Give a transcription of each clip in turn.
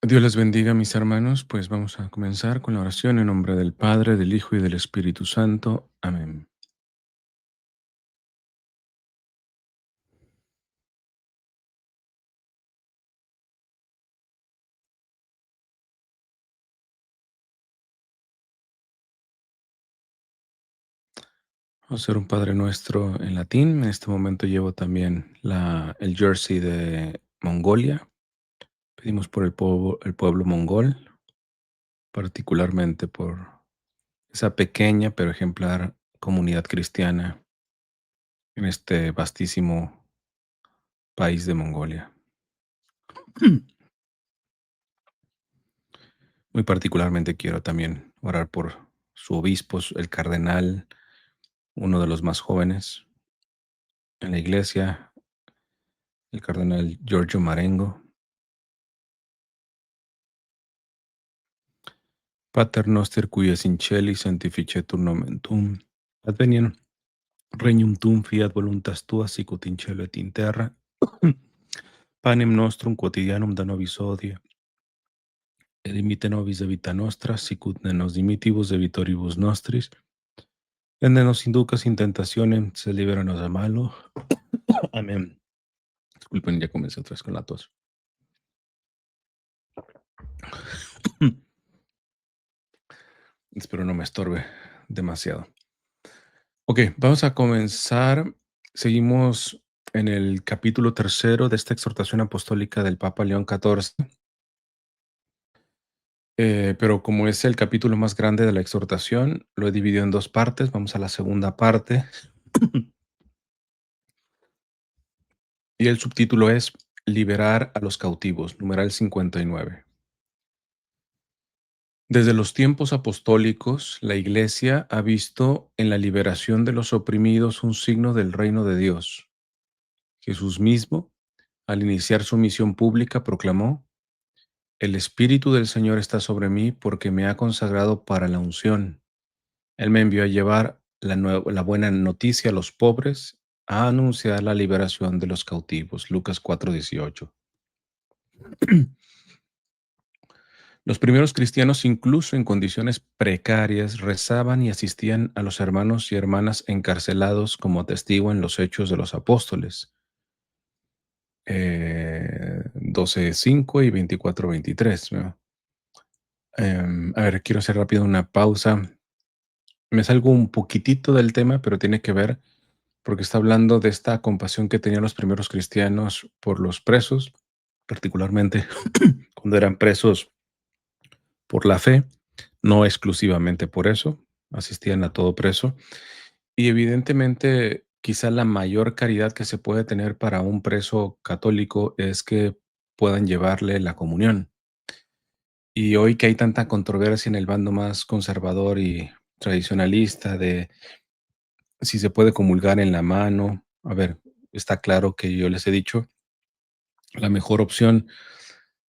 Dios les bendiga, mis hermanos. Pues vamos a comenzar con la oración en nombre del Padre, del Hijo y del Espíritu Santo. Amén. Vamos a hacer un Padre Nuestro en latín. En este momento llevo también el jersey de Mongolia. Pedimos por el pueblo mongol, particularmente por esa pequeña pero ejemplar comunidad cristiana en este vastísimo país de Mongolia. Muy particularmente quiero también orar por su obispo, el cardenal, uno de los más jóvenes en la iglesia, el cardenal Giorgio Marengo. Pater noster qui es in celi sanctificetur nomen tuum, adveniam regnum tuum, fiat voluntas tua sicut in cielo et in terra. Panem nostrum quotidianum da nobis hodie, et dimitte nobis debita nostra, sicut ne nos dimittivus debitoribus nostris, et ne nos inducas in tentationem, sed liberanos de malo. Amén. Disculpen, ya comencé otra vez con la tos. Espero no me estorbe demasiado. Ok, vamos a comenzar. Seguimos en el capítulo tercero de esta exhortación apostólica del Papa León XIV. Pero como es el capítulo más grande de la exhortación, lo he dividido en dos partes. Vamos a la segunda parte. Y el subtítulo es Liberar a los cautivos, numeral 59. Desde los tiempos apostólicos, la Iglesia ha visto en la liberación de los oprimidos un signo del reino de Dios. Jesús mismo, al iniciar su misión pública, proclamó: El Espíritu del Señor está sobre mí porque me ha consagrado para la unción. Él me envió a llevar la buena noticia a los pobres, a anunciar la liberación de los cautivos. Lucas 4:18. Los primeros cristianos, incluso en condiciones precarias, rezaban y asistían a los hermanos y hermanas encarcelados, como testigo en los Hechos de los Apóstoles 12:5 y 24:23. ¿No? A ver, quiero hacer rápido una pausa. Me salgo un poquitito del tema, pero tiene que ver porque está hablando de esta compasión que tenían los primeros cristianos por los presos, particularmente cuando eran presos por la fe, no exclusivamente por eso, asistían a todo preso. Y evidentemente, quizá la mayor caridad que se puede tener para un preso católico es que puedan llevarle la comunión. Y hoy que hay tanta controversia en el bando más conservador y tradicionalista de si se puede comulgar en la mano, a ver, está claro que yo les he dicho, la mejor opción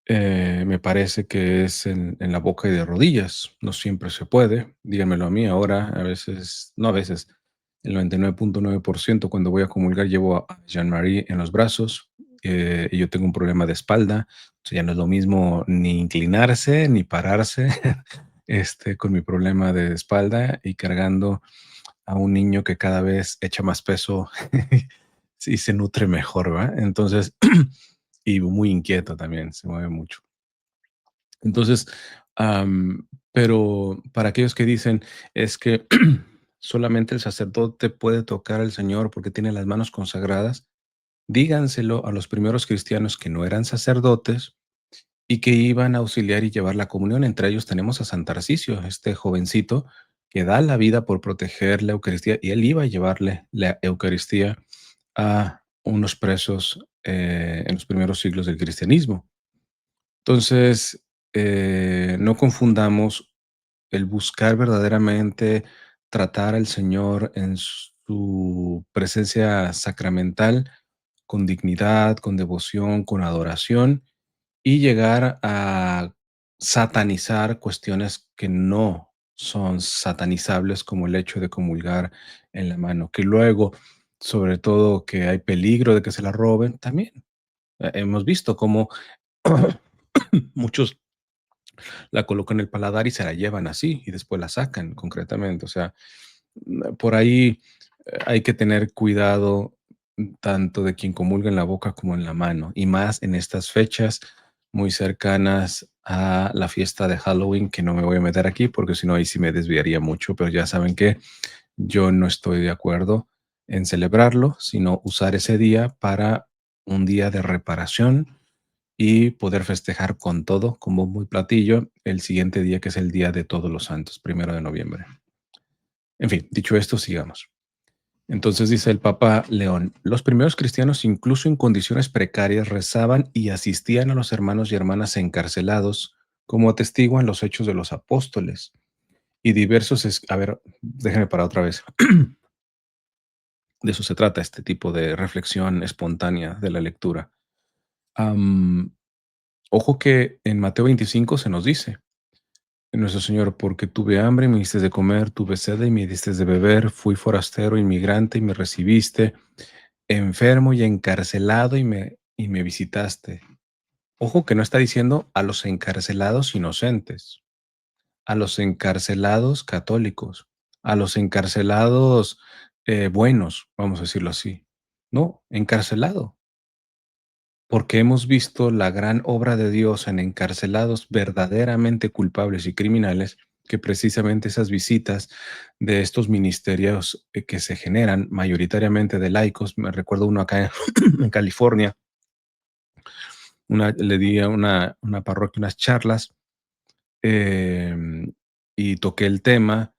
me parece que es en la boca y de rodillas. No siempre se puede, díganmelo a mí ahora, a veces, no a veces, el 99.9% cuando voy a comulgar llevo a Jean-Marie en los brazos, y yo tengo un problema de espalda, o sea, ya no es lo mismo ni inclinarse ni pararse con mi problema de espalda y cargando a un niño que cada vez echa más peso y se nutre mejor, ¿va? Entonces, y muy inquieto también, se mueve mucho. Entonces, pero para aquellos que dicen es que solamente el sacerdote puede tocar al Señor porque tiene las manos consagradas, díganselo a los primeros cristianos que no eran sacerdotes y que iban a auxiliar y llevar la comunión. Entre ellos tenemos a San Tarcisio, este jovencito que da la vida por proteger la Eucaristía, y él iba a llevarle la Eucaristía a unos presos en los primeros siglos del cristianismo. Entonces, no confundamos el buscar verdaderamente tratar al Señor en su presencia sacramental con dignidad, con devoción, con adoración, y llegar a satanizar cuestiones que no son satanizables, como el hecho de comulgar en la mano, que luego sobre todo que hay peligro de que se la roben, también. Hemos visto cómo muchos la colocan en el paladar y se la llevan así, y después la sacan concretamente. O sea, por ahí, hay que tener cuidado, tanto de quien comulga en la boca como en la mano, y más en estas fechas muy cercanas a la fiesta de Halloween, que no me voy a meter aquí, porque si no, ahí sí me desviaría mucho, pero ya saben que yo no estoy de acuerdo en celebrarlo, sino usar ese día para un día de reparación y poder festejar con todo, con bombo y platillo, el siguiente día, que es el Día de Todos los Santos, 1 de noviembre. En fin, dicho esto, sigamos. Entonces dice el Papa León, los primeros cristianos, incluso en condiciones precarias, rezaban y asistían a los hermanos y hermanas encarcelados, como atestiguan los hechos de los apóstoles. Y diversos, a ver, déjenme parar otra vez. De eso se trata este tipo de reflexión espontánea de la lectura. Am, Ojo que en Mateo 25 se nos dice, nuestro Señor, porque tuve hambre y me diste de comer, tuve sed y me diste de beber, fui forastero, inmigrante y me recibiste, enfermo y encarcelado y me visitaste. Ojo que no está diciendo a los encarcelados inocentes, a los encarcelados católicos, a los encarcelados buenos, vamos a decirlo así. No, encarcelado, porque hemos visto la gran obra de Dios en encarcelados verdaderamente culpables y criminales, que precisamente esas visitas de estos ministerios que se generan mayoritariamente de laicos, me recuerdo uno acá en California, le di a una parroquia unas charlas, em, y toqué el tema,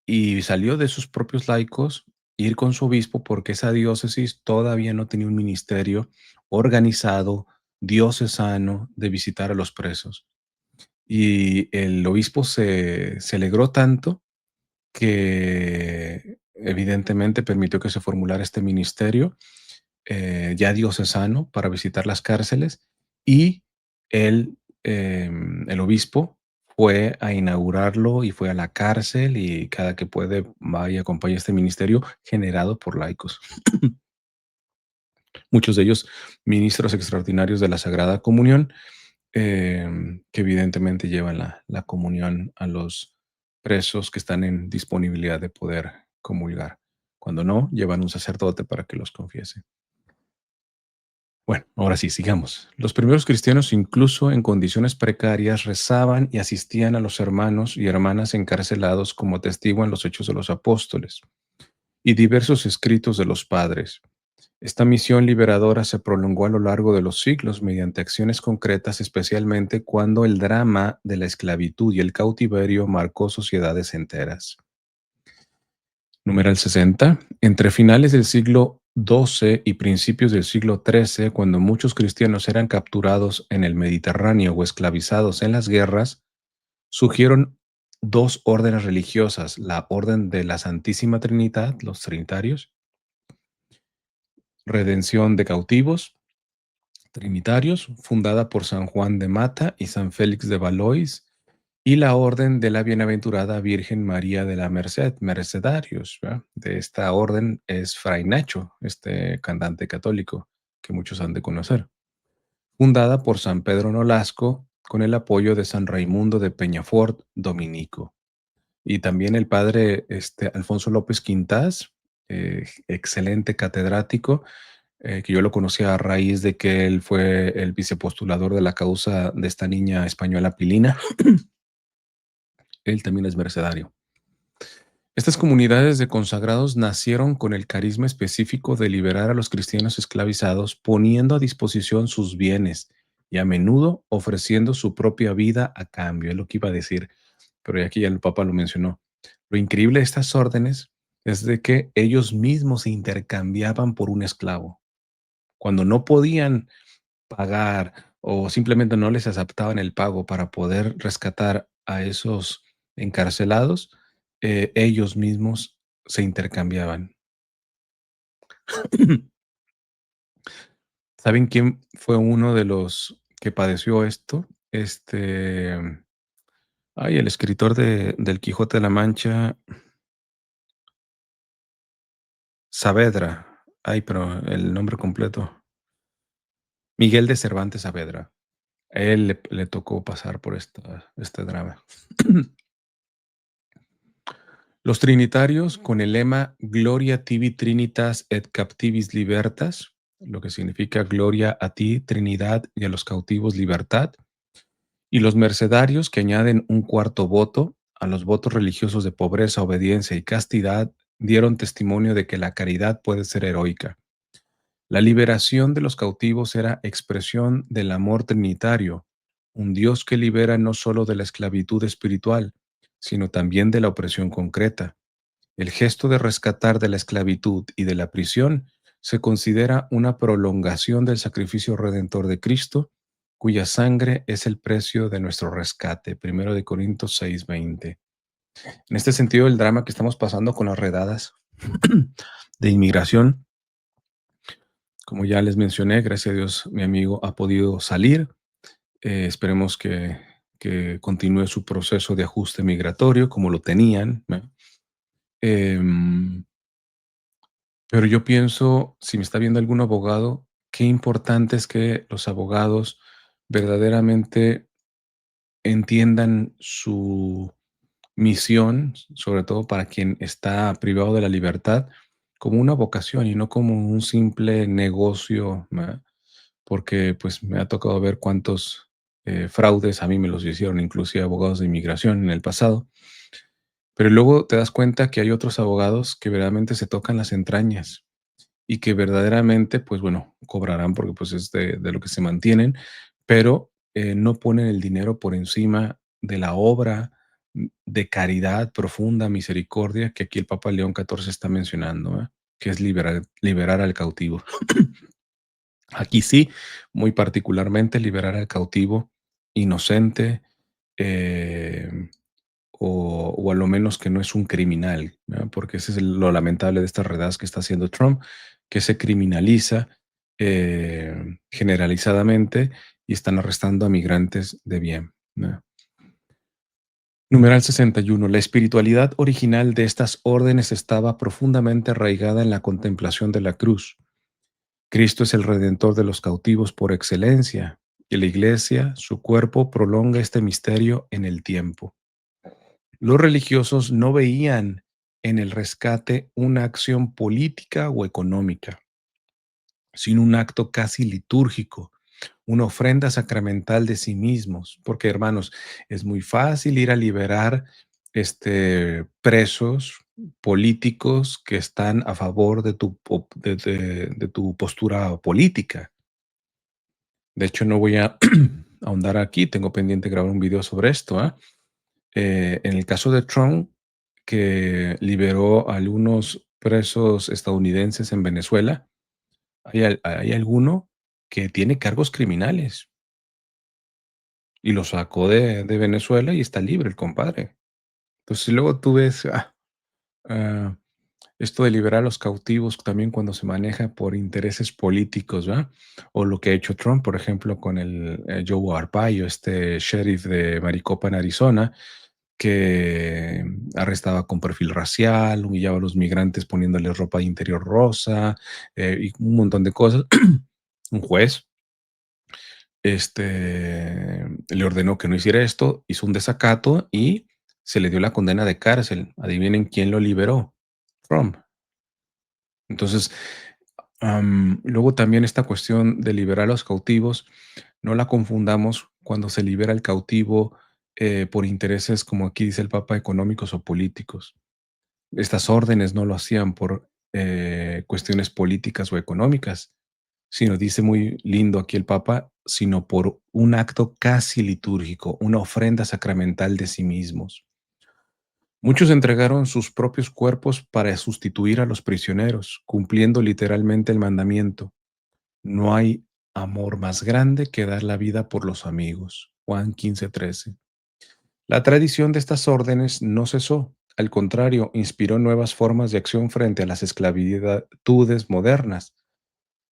y salió de sus propios laicos ir con su obispo, porque esa diócesis todavía no tenía un ministerio organizado, diocesano, de visitar a los presos. Y el obispo se alegró tanto que evidentemente permitió que se formulara este ministerio ya diocesano para visitar las cárceles, y él, el obispo, fue a inaugurarlo y fue a la cárcel, y cada que puede va y acompaña este ministerio generado por laicos. Muchos de ellos ministros extraordinarios de la Sagrada Comunión, que evidentemente llevan la comunión a los presos que están en disponibilidad de poder comulgar. Cuando no, llevan un sacerdote para que los confiese. Bueno, ahora sí, sigamos. Los primeros cristianos, incluso en condiciones precarias, rezaban y asistían a los hermanos y hermanas encarcelados, como atestiguan los Hechos de los Apóstoles y diversos escritos de los padres. Esta misión liberadora se prolongó a lo largo de los siglos mediante acciones concretas, especialmente cuando el drama de la esclavitud y el cautiverio marcó sociedades enteras. Numeral 60. Entre finales del siglo XII y principios del siglo XIII, cuando muchos cristianos eran capturados en el Mediterráneo o esclavizados en las guerras, surgieron dos órdenes religiosas: la Orden de la Santísima Trinidad, los Trinitarios, redención de cautivos, Trinitarios, fundada por San Juan de Mata y San Félix de Valois, y la Orden de la Bienaventurada Virgen María de la Merced, Mercedarios, ¿verdad? De esta orden es Fray Nacho, este cantante católico que muchos han de conocer, fundada por San Pedro Nolasco con el apoyo de San Raimundo de Peñafort, dominico. Y también el padre Alfonso López Quintás, excelente catedrático, que yo lo conocí a raíz de que él fue el vicepostulador de la causa de esta niña española Pilina. Él también es mercedario. Estas comunidades de consagrados nacieron con el carisma específico de liberar a los cristianos esclavizados, poniendo a disposición sus bienes y a menudo ofreciendo su propia vida a cambio. Es lo que iba a decir, pero aquí ya el Papa lo mencionó. Lo increíble de estas órdenes es de que ellos mismos se intercambiaban por un esclavo. Cuando no podían pagar o simplemente no les aceptaban el pago para poder rescatar a esos encarcelados, ellos mismos se intercambiaban. ¿Saben quién fue uno de los que padeció esto? El escritor del Quijote de la Mancha, Saavedra. Ay, pero el nombre completo. Miguel de Cervantes Saavedra. A él le tocó pasar por este drama. Los trinitarios, con el lema Gloria tibi trinitas et captivis libertas, lo que significa gloria a ti, Trinidad, y a los cautivos libertad, y los mercedarios, que añaden un cuarto voto a los votos religiosos de pobreza, obediencia y castidad, dieron testimonio de que la caridad puede ser heroica. La liberación de los cautivos era expresión del amor trinitario, un Dios que libera no solo de la esclavitud espiritual, sino también de la opresión concreta. El gesto de rescatar de la esclavitud y de la prisión se considera una prolongación del sacrificio redentor de Cristo, cuya sangre es el precio de nuestro rescate. Primero de Corintios 6:20. En este sentido, el drama que estamos pasando con las redadas de inmigración, como ya les mencioné, gracias a Dios mi amigo ha podido salir. Esperemos que continúe su proceso de ajuste migratorio como lo tenían, ¿no? Em, pero yo pienso, si me está viendo algún abogado, qué importante es que los abogados verdaderamente entiendan su misión, sobre todo para quien está privado de la libertad, como una vocación y no como un simple negocio, ¿verdad? Porque pues me ha tocado ver cuántos fraudes a mí me los hicieron, inclusive abogados de inmigración en el pasado. Pero luego te das cuenta que hay otros abogados que verdaderamente se tocan las entrañas y que verdaderamente, pues bueno, cobrarán porque pues es de lo que se mantienen, pero no ponen el dinero por encima de la obra de caridad profunda, misericordia, que aquí el Papa León XIV está mencionando, ¿eh? Que es liberar al cautivo. Aquí sí, muy particularmente liberar al cautivo inocente, eh, o a lo menos que no es un criminal, ¿no? Porque ese es lo lamentable de estas redadas que está haciendo Trump, que se criminaliza generalizadamente y están arrestando a migrantes de bien, ¿no? Numeral 61. La espiritualidad original de estas órdenes estaba profundamente arraigada en la contemplación de la cruz. Cristo es el redentor de los cautivos por excelencia, y la Iglesia, su cuerpo, prolonga este misterio en el tiempo. Los religiosos no veían en el rescate una acción política o económica, sino un acto casi litúrgico, una ofrenda sacramental de sí mismos. Porque, hermanos, es muy fácil ir a liberar presos políticos que están a favor de de tu postura política. De hecho, no voy a ahondar aquí, tengo pendiente grabar un video sobre esto, ¿ah? En el caso de Trump, que liberó a algunos presos estadounidenses en Venezuela, hay alguno que tiene cargos criminales y lo sacó de Venezuela y está libre el compadre. Entonces, si luego tú ves ah, esto de liberar a los cautivos también cuando se maneja por intereses políticos, ¿verdad? O lo que ha hecho Trump, por ejemplo, con el Joe Arpaio, este sheriff de Maricopa, en Arizona, que arrestaba con perfil racial, humillaba a los migrantes poniéndoles ropa de interior rosa, y un montón de cosas. Un juez, le ordenó que no hiciera esto, hizo un desacato y se le dio la condena de cárcel. Adivinen quién lo liberó. Trump. Entonces, luego también esta cuestión de liberar a los cautivos, no la confundamos cuando se libera el cautivo por intereses, como aquí dice el Papa, económicos o políticos. Estas órdenes no lo hacían por cuestiones políticas o económicas, sino dice muy lindo aquí el Papa, sino por un acto casi litúrgico, una ofrenda sacramental de sí mismos. Muchos entregaron sus propios cuerpos para sustituir a los prisioneros, cumpliendo literalmente el mandamiento. No hay amor más grande que dar la vida por los amigos. Juan 15:13. La tradición de estas órdenes no cesó, al contrario, inspiró nuevas formas de acción frente a las esclavitudes modernas,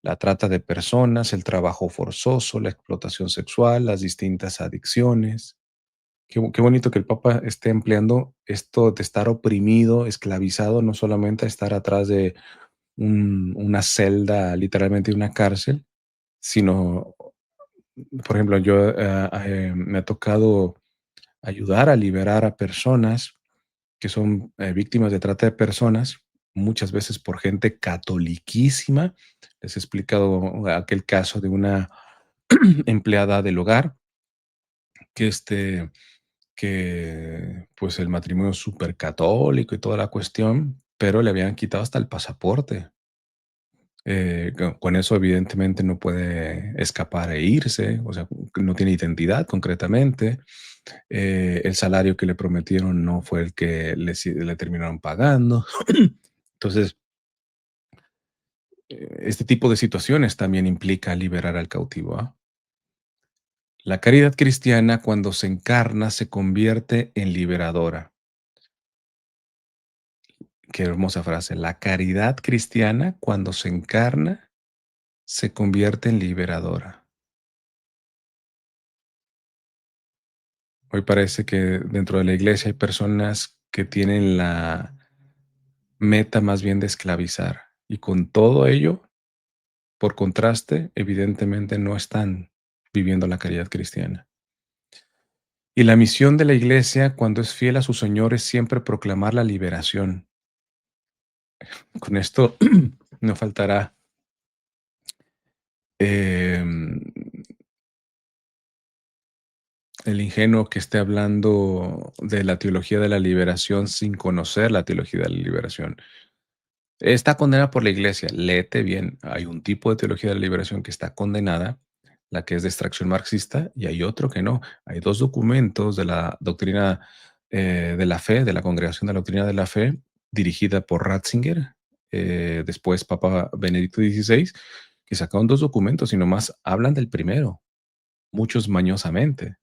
la trata de personas, el trabajo forzoso, la explotación sexual, las distintas adicciones. Qué bonito que el Papa esté empleando esto de estar oprimido, esclavizado, no solamente a estar atrás una celda, literalmente una cárcel, sino, por ejemplo, yo, me ha tocado ayudar a liberar a personas que son, víctimas de trata de personas, muchas veces por gente catoliquísima. Les he explicado aquel caso de una empleada del hogar que, que, pues, el matrimonio súper católico y toda la cuestión, pero le habían quitado hasta el pasaporte. Con eso, evidentemente, no puede escapar e irse, o sea, no tiene identidad concretamente. El salario que le prometieron no fue el que le terminaron pagando. Entonces, este tipo de situaciones también implica liberar al cautivo, ¿ah? La caridad cristiana, cuando se encarna, se convierte en liberadora. Qué hermosa frase. La caridad cristiana, cuando se encarna, se convierte en liberadora. Hoy parece que dentro de la iglesia hay personas que tienen la meta más bien de esclavizar. Y con todo ello, por contraste, evidentemente no están viviendo la caridad cristiana. Y la misión de la iglesia, cuando es fiel a su Señor, es siempre proclamar la liberación. Con esto no faltará em, el ingenuo que esté hablando de la teología de la liberación sin conocer la teología de la liberación. Está condenada por la iglesia. Léete bien. Hay un tipo de teología de la liberación que está condenada, la que es de extracción marxista, y hay otro que no. Hay dos documentos de la doctrina de la fe, de la Congregación de la Doctrina de la Fe, dirigida por Ratzinger, después Papa Benedicto XVI, que sacaron dos documentos y nomás hablan del primero, muchos mañosamente.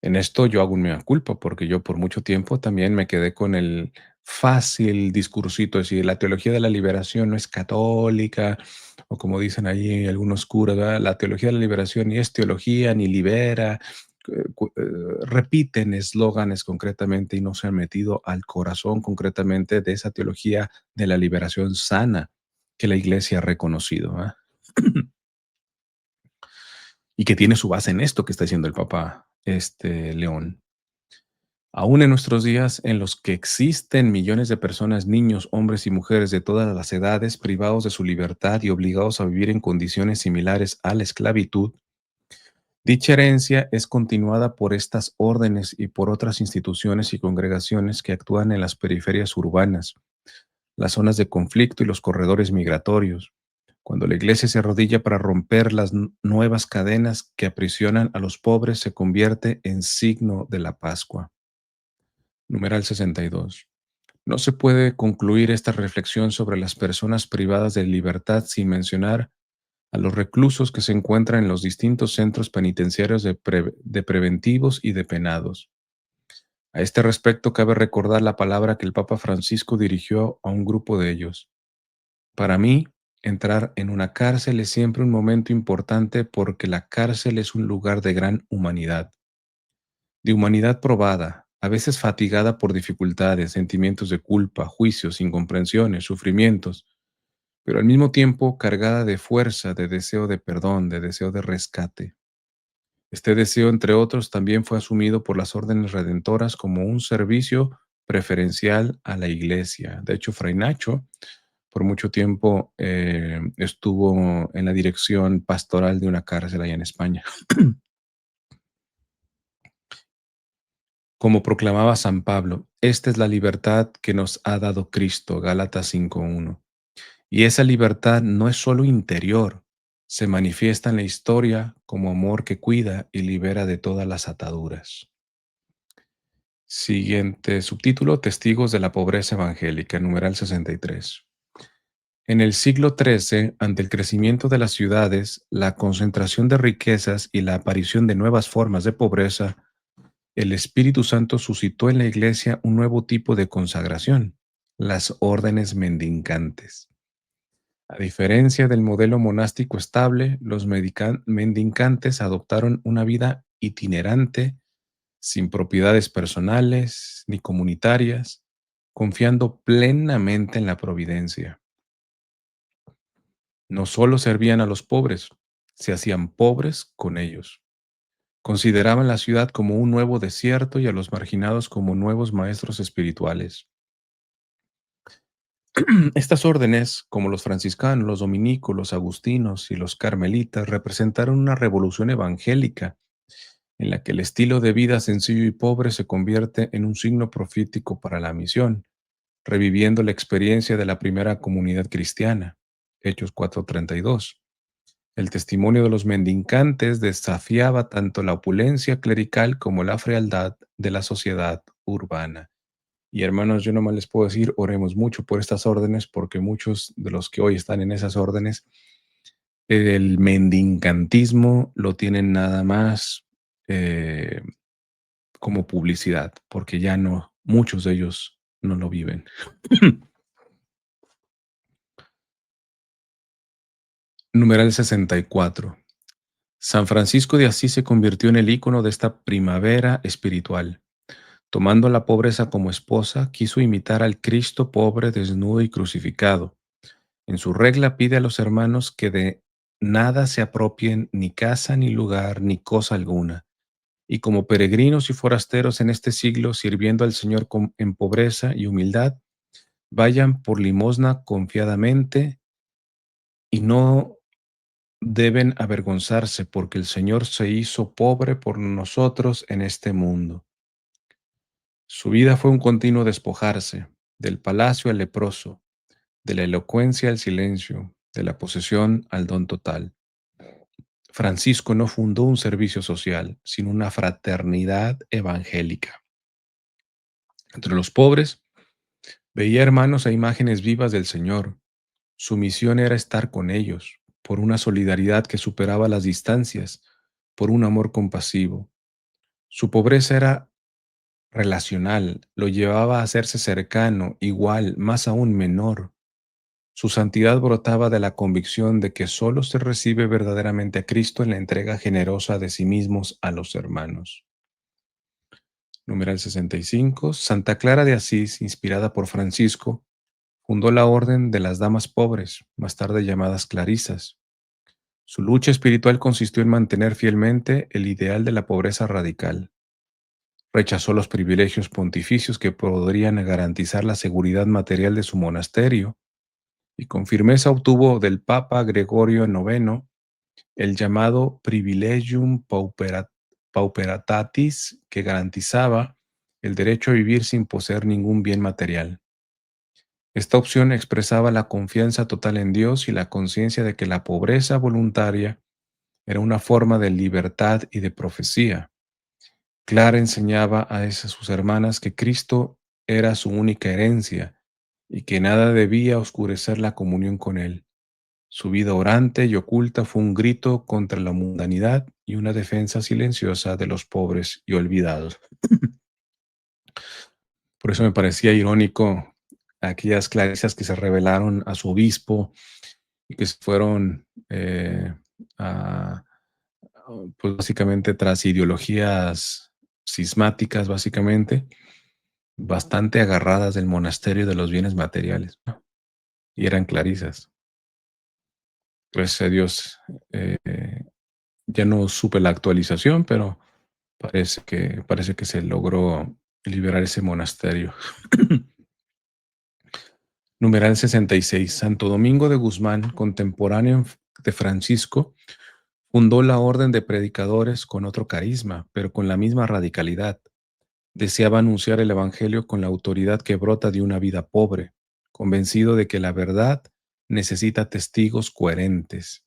En esto yo hago un mea culpa, porque yo por mucho tiempo también me quedé con el fácil discursito, es decir, la teología de la liberación no es católica, o como dicen ahí algunos curas, ¿verdad? La teología de la liberación ni es teología, ni libera. Repiten eslóganes concretamente y no se han metido al corazón concretamente de esa teología de la liberación sana que la iglesia ha reconocido, ¿ah? Y que tiene su base en esto que está diciendo el Papa León. Aún en nuestros días, en los que existen millones de personas, niños, hombres y mujeres de todas las edades, privados de su libertad y obligados a vivir en condiciones similares a la esclavitud, dicha herencia es continuada por estas órdenes y por otras instituciones y congregaciones que actúan en las periferias urbanas, las zonas de conflicto y los corredores migratorios. Cuando la iglesia se arrodilla para romper las nuevas cadenas que aprisionan a los pobres, se convierte en signo de la Pascua. Numeral 62. No se puede concluir esta reflexión sobre las personas privadas de libertad sin mencionar a los reclusos que se encuentran en los distintos centros penitenciarios de preventivos y de penados. A este respecto, cabe recordar la palabra que el Papa Francisco dirigió a un grupo de ellos. Para mí, entrar en una cárcel es siempre un momento importante porque la cárcel es un lugar de gran humanidad, de humanidad probada, a veces fatigada por dificultades, sentimientos de culpa, juicios, incomprensiones, sufrimientos, pero al mismo tiempo cargada de fuerza, de deseo de perdón, de deseo de rescate. Este deseo, entre otros, también fue asumido por las órdenes redentoras como un servicio preferencial a la Iglesia. De hecho, Fray Nacho por mucho tiempo estuvo en la dirección pastoral de una cárcel allá en España. Como proclamaba San Pablo, esta es la libertad que nos ha dado Cristo, Gálatas 5:1. Y esa libertad no es solo interior, se manifiesta en la historia como amor que cuida y libera de todas las ataduras. Siguiente subtítulo, Testigos de la pobreza evangélica, numeral 63. En el siglo XIII, ante el crecimiento de las ciudades, la concentración de riquezas y la aparición de nuevas formas de pobreza, el Espíritu Santo suscitó en la Iglesia un nuevo tipo de consagración, las órdenes mendicantes. A diferencia del modelo monástico estable, los mendicantes adoptaron una vida itinerante, sin propiedades personales ni comunitarias, confiando plenamente en la providencia. No solo servían a los pobres, se hacían pobres con ellos. Consideraban la ciudad como un nuevo desierto y a los marginados como nuevos maestros espirituales. Estas órdenes, como los franciscanos, los dominicos, los agustinos y los carmelitas, representaron una revolución evangélica en la que el estilo de vida sencillo y pobre se convierte en un signo profético para la misión, reviviendo la experiencia de la primera comunidad cristiana. Hechos 4:32. El testimonio de los mendicantes desafiaba tanto la opulencia clerical como la frialdad de la sociedad urbana. Y hermanos, yo nomás les puedo decir, oremos mucho por estas órdenes, porque muchos de los que hoy están en esas órdenes, el mendicantismo lo tienen nada más eh, como publicidad, porque ya no, muchos de ellos no lo viven. Numeral 64. San Francisco de Asís se convirtió en el ícono de esta primavera espiritual. Tomando la pobreza como esposa, quiso imitar al Cristo pobre, desnudo y crucificado. En su regla pide a los hermanos que de nada se apropien ni casa, ni lugar, ni cosa alguna, y como peregrinos y forasteros en este siglo, sirviendo al Señor en pobreza y humildad, vayan por limosna confiadamente y no deben avergonzarse, porque el Señor se hizo pobre por nosotros en este mundo. Su vida fue un continuo despojarse, del palacio al leproso, de la elocuencia al silencio, de la posesión al don total. Francisco no fundó un servicio social, sino una fraternidad evangélica. Entre los pobres, veía hermanos e imágenes vivas del Señor. Su misión era estar con ellos, por una solidaridad que superaba las distancias, por un amor compasivo. Su pobreza era relacional, lo llevaba a hacerse cercano, igual, más aún menor. Su santidad brotaba de la convicción de que solo se recibe verdaderamente a Cristo en la entrega generosa de sí mismos a los hermanos. Numeral 65. Santa Clara de Asís, inspirada por Francisco, fundó la Orden de las Damas Pobres, más tarde llamadas Clarisas. Su lucha espiritual consistió en mantener fielmente el ideal de la pobreza radical. Rechazó los privilegios pontificios que podrían garantizar la seguridad material de su monasterio y con firmeza obtuvo del Papa Gregorio IX el llamado Privilegium Pauperatatis, que garantizaba el derecho a vivir sin poseer ningún bien material. Esta opción expresaba la confianza total en Dios y la conciencia de que la pobreza voluntaria era una forma de libertad y de profecía. Clara enseñaba a esas sus hermanas que Cristo era su única herencia y que nada debía oscurecer la comunión con Él. Su vida orante y oculta fue un grito contra la mundanidad y una defensa silenciosa de los pobres y olvidados. Por eso me parecía irónico aquellas clarisas que se rebelaron a su obispo y que se fueron a, pues básicamente tras ideologías cismáticas, básicamente, bastante agarradas del monasterio de los bienes materiales, ¿no? Y eran clarisas. Gracias a Dios, eh, ya no supe la actualización, pero parece que se logró liberar ese monasterio. Numeral 66. Santo Domingo de Guzmán, contemporáneo de Francisco, fundó la orden de predicadores con otro carisma, pero con la misma radicalidad. Deseaba anunciar el Evangelio con la autoridad que brota de una vida pobre, convencido de que la verdad necesita testigos coherentes.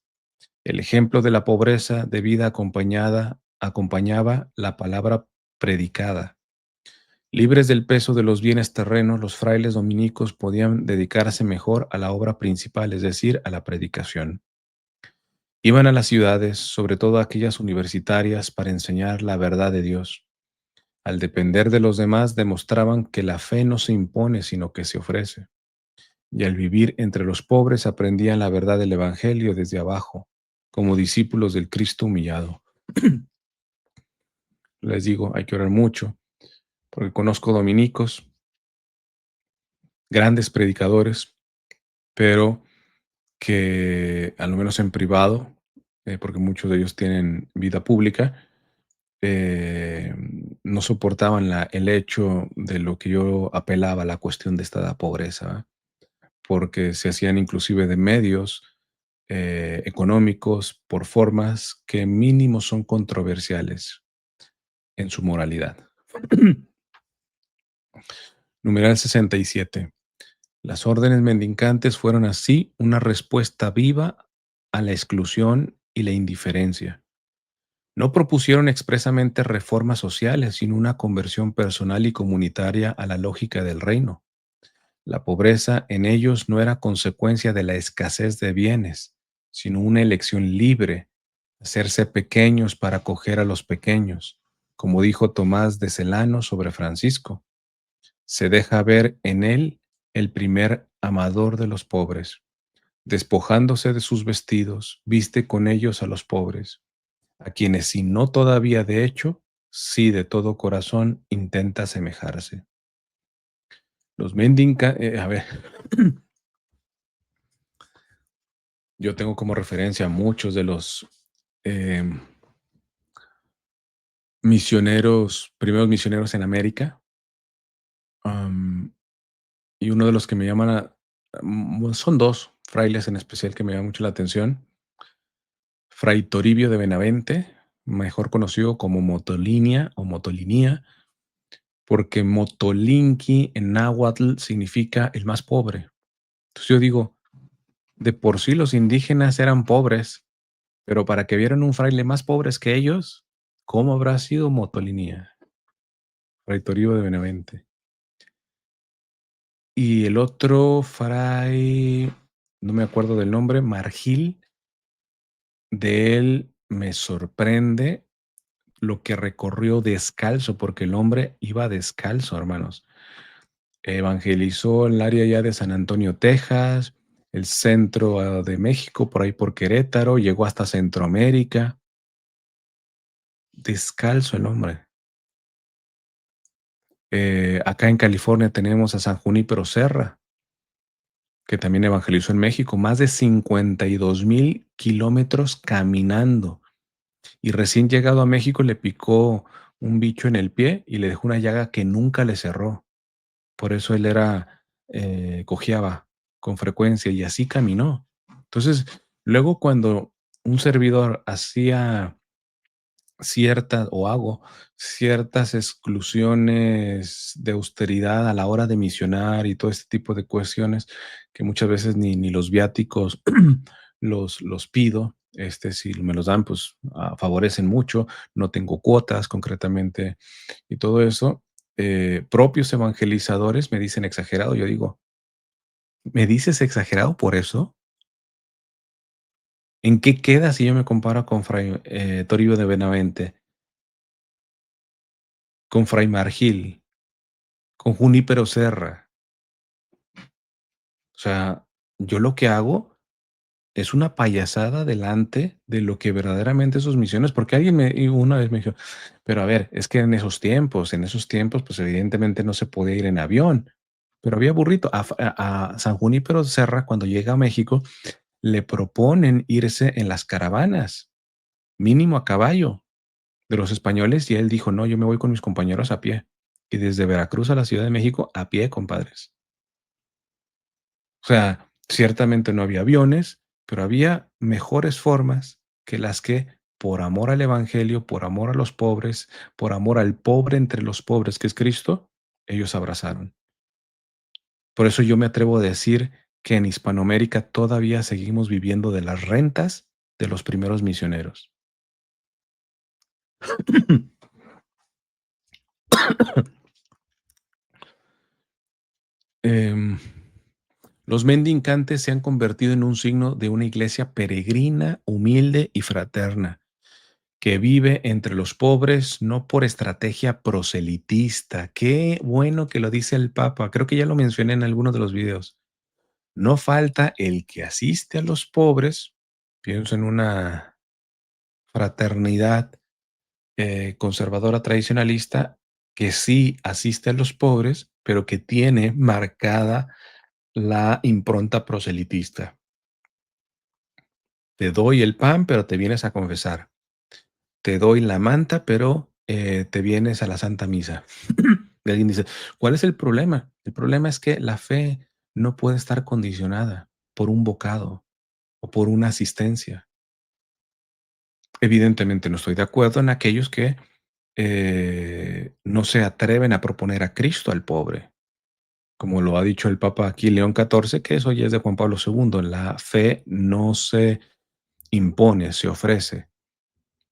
El ejemplo de la pobreza de vida acompañaba la palabra predicada. Libres del peso de los bienes terrenos, los frailes dominicos podían dedicarse mejor a la obra principal, es decir, a la predicación. Iban a las ciudades, sobre todo aquellas universitarias, para enseñar la verdad de Dios. Al depender de los demás, demostraban que la fe no se impone, sino que se ofrece. Y al vivir entre los pobres, aprendían la verdad del Evangelio desde abajo, como discípulos del Cristo humillado. Les digo, hay que orar mucho, porque conozco dominicos, grandes predicadores, pero que, al menos en privado, porque muchos de ellos tienen vida pública, eh, no soportaban el hecho de lo que yo apelaba, la cuestión de esta pobreza, ¿verdad? Porque se hacían inclusive de medios económicos por formas que mínimo son controversiales en su moralidad. Numeral 67. Las órdenes mendicantes fueron así una respuesta viva a la exclusión y la indiferencia. No propusieron expresamente reformas sociales, sino una conversión personal y comunitaria a la lógica del reino. La pobreza en ellos no era consecuencia de la escasez de bienes, sino una elección libre, hacerse pequeños para acoger a los pequeños, como dijo Tomás de Celano sobre Francisco. Se deja ver en él el primer amador de los pobres. Despojándose de sus vestidos, viste con ellos a los pobres, a quienes si no todavía de hecho, sí de todo corazón intenta asemejarse. Los mendica, a ver, yo tengo como referencia a muchos de los em, misioneros, primeros misioneros en América, am, y uno de los que me llaman son dos frailes en especial que me llaman mucho la atención. Fray Toribio de Benavente, mejor conocido como Motolinia o Motolinía, porque Motolinqui en náhuatl significa el más pobre. Entonces yo digo, de por sí los indígenas eran pobres, pero para que vieran un fraile más pobres que ellos, ¿cómo habrá sido Motolinía? Fray Toribio de Benavente. Y el otro fray, no me acuerdo del nombre, Margil, de él me sorprende lo que recorrió descalzo, porque el hombre iba descalzo, hermanos. Evangelizó el área ya de San Antonio, Texas, el centro de México, por ahí por Querétaro, llegó hasta Centroamérica. Descalzo el hombre. Acá en California tenemos a San Junípero Serra, que también evangelizó en México, más de 52,000 kilómetros caminando. Y recién llegado a México le picó un bicho en el pie y le dejó una llaga que nunca le cerró. Por eso él cojeaba con frecuencia y así caminó. Entonces, luego cuando un servidor hacía ciertas o hago ciertas exclusiones de austeridad a la hora de misionar y todo este tipo de cuestiones que muchas veces ni los viáticos los pido. Si me los dan, pues favorecen mucho. No tengo cuotas concretamente y todo eso. Propios evangelizadores me dicen exagerado. Yo digo, ¿me dices exagerado por eso? ¿En qué queda si yo me comparo con Fray Toribio de Benavente, con Fray Margil, con Junípero Serra? O sea, yo lo que hago es una payasada delante de lo que verdaderamente sus misiones, porque alguien y una vez me dijo, pero a ver, es que en esos tiempos, pues evidentemente no se podía ir en avión, pero había burrito. A San Junípero Serra, cuando llega a México, le proponen irse en las caravanas, mínimo a caballo, de los españoles, y él dijo, no, yo me voy con mis compañeros a pie. Y desde Veracruz a la Ciudad de México, a pie, compadres. O sea, ciertamente no había aviones, pero había mejores formas que las que, por amor al Evangelio, por amor a los pobres, por amor al pobre entre los pobres que es Cristo, ellos abrazaron. Por eso yo me atrevo a decir que en Hispanoamérica todavía seguimos viviendo de las rentas de los primeros misioneros. Em, los mendicantes se han convertido en un signo de una iglesia peregrina, humilde y fraterna, que vive entre los pobres no por estrategia proselitista. Qué bueno que lo dice el Papa. Creo que ya lo mencioné en alguno de los videos. No falta el que asiste a los pobres, pienso en una fraternidad conservadora tradicionalista, que sí asiste a los pobres, pero que tiene marcada la impronta proselitista. Te doy el pan, pero te vienes a confesar. Te doy la manta, pero, te vienes a la Santa Misa. Y alguien dice: "¿Cuál es el problema?". El problema es que la fe no puede estar condicionada por un bocado o por una asistencia. Evidentemente, no estoy de acuerdo en aquellos que, no se atreven a proponer a Cristo al pobre, como lo ha dicho el Papa aquí, León XIV, que eso ya es de Juan Pablo II. La fe no se impone, se ofrece.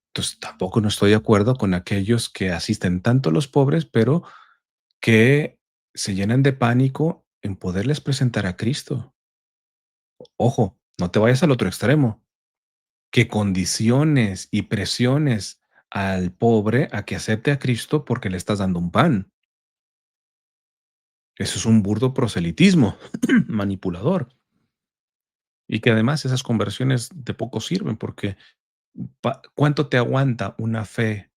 Entonces, tampoco no estoy de acuerdo con aquellos que asisten tanto a los pobres, pero que se llenan de pánico en poderles presentar a Cristo. Ojo, no te vayas al otro extremo, que condiciones y presiones al pobre a que acepte a Cristo porque le estás dando un pan. Eso es un burdo proselitismo manipulador. Y que además esas conversiones de poco sirven porque ¿cuánto te aguanta una fe